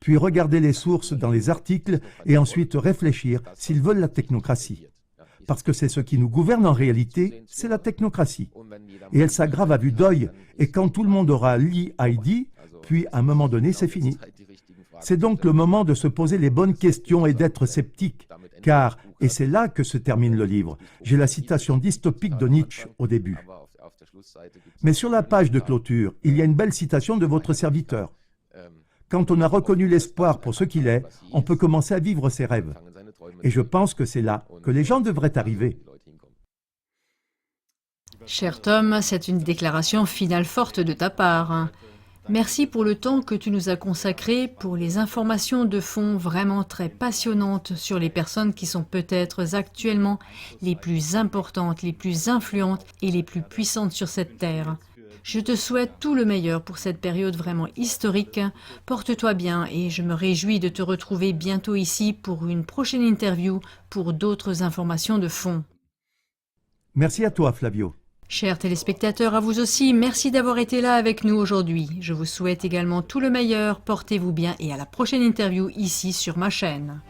puis regarder les sources dans les articles et ensuite réfléchir s'ils veulent la technocratie. Parce que c'est ce qui nous gouverne en réalité, c'est la technocratie. Et elle s'aggrave à vue d'œil, et quand tout le monde aura l'e-ID, puis à un moment donné, c'est fini. C'est donc le moment de se poser les bonnes questions et d'être sceptique, car, et c'est là que se termine le livre, j'ai la citation dystopique de Nietzsche au début. Mais sur la page de clôture, il y a une belle citation de votre serviteur. Quand on a reconnu l'espoir pour ce qu'il est, on peut commencer à vivre ses rêves. Et je pense que c'est là que les gens devraient arriver. Cher Tom, c'est une déclaration finale forte de ta part. Merci pour le temps que tu nous as consacré, pour les informations de fond vraiment très passionnantes sur les personnes qui sont peut-être actuellement les plus importantes, les plus influentes et les plus puissantes sur cette terre. Je te souhaite tout le meilleur pour cette période vraiment historique. Porte-toi bien et je me réjouis de te retrouver bientôt ici pour une prochaine interview pour d'autres informations de fond. Merci à toi, Flavio. Chers téléspectateurs, à vous aussi, merci d'avoir été là avec nous aujourd'hui. Je vous souhaite également tout le meilleur, portez-vous bien et à la prochaine interview ici sur ma chaîne.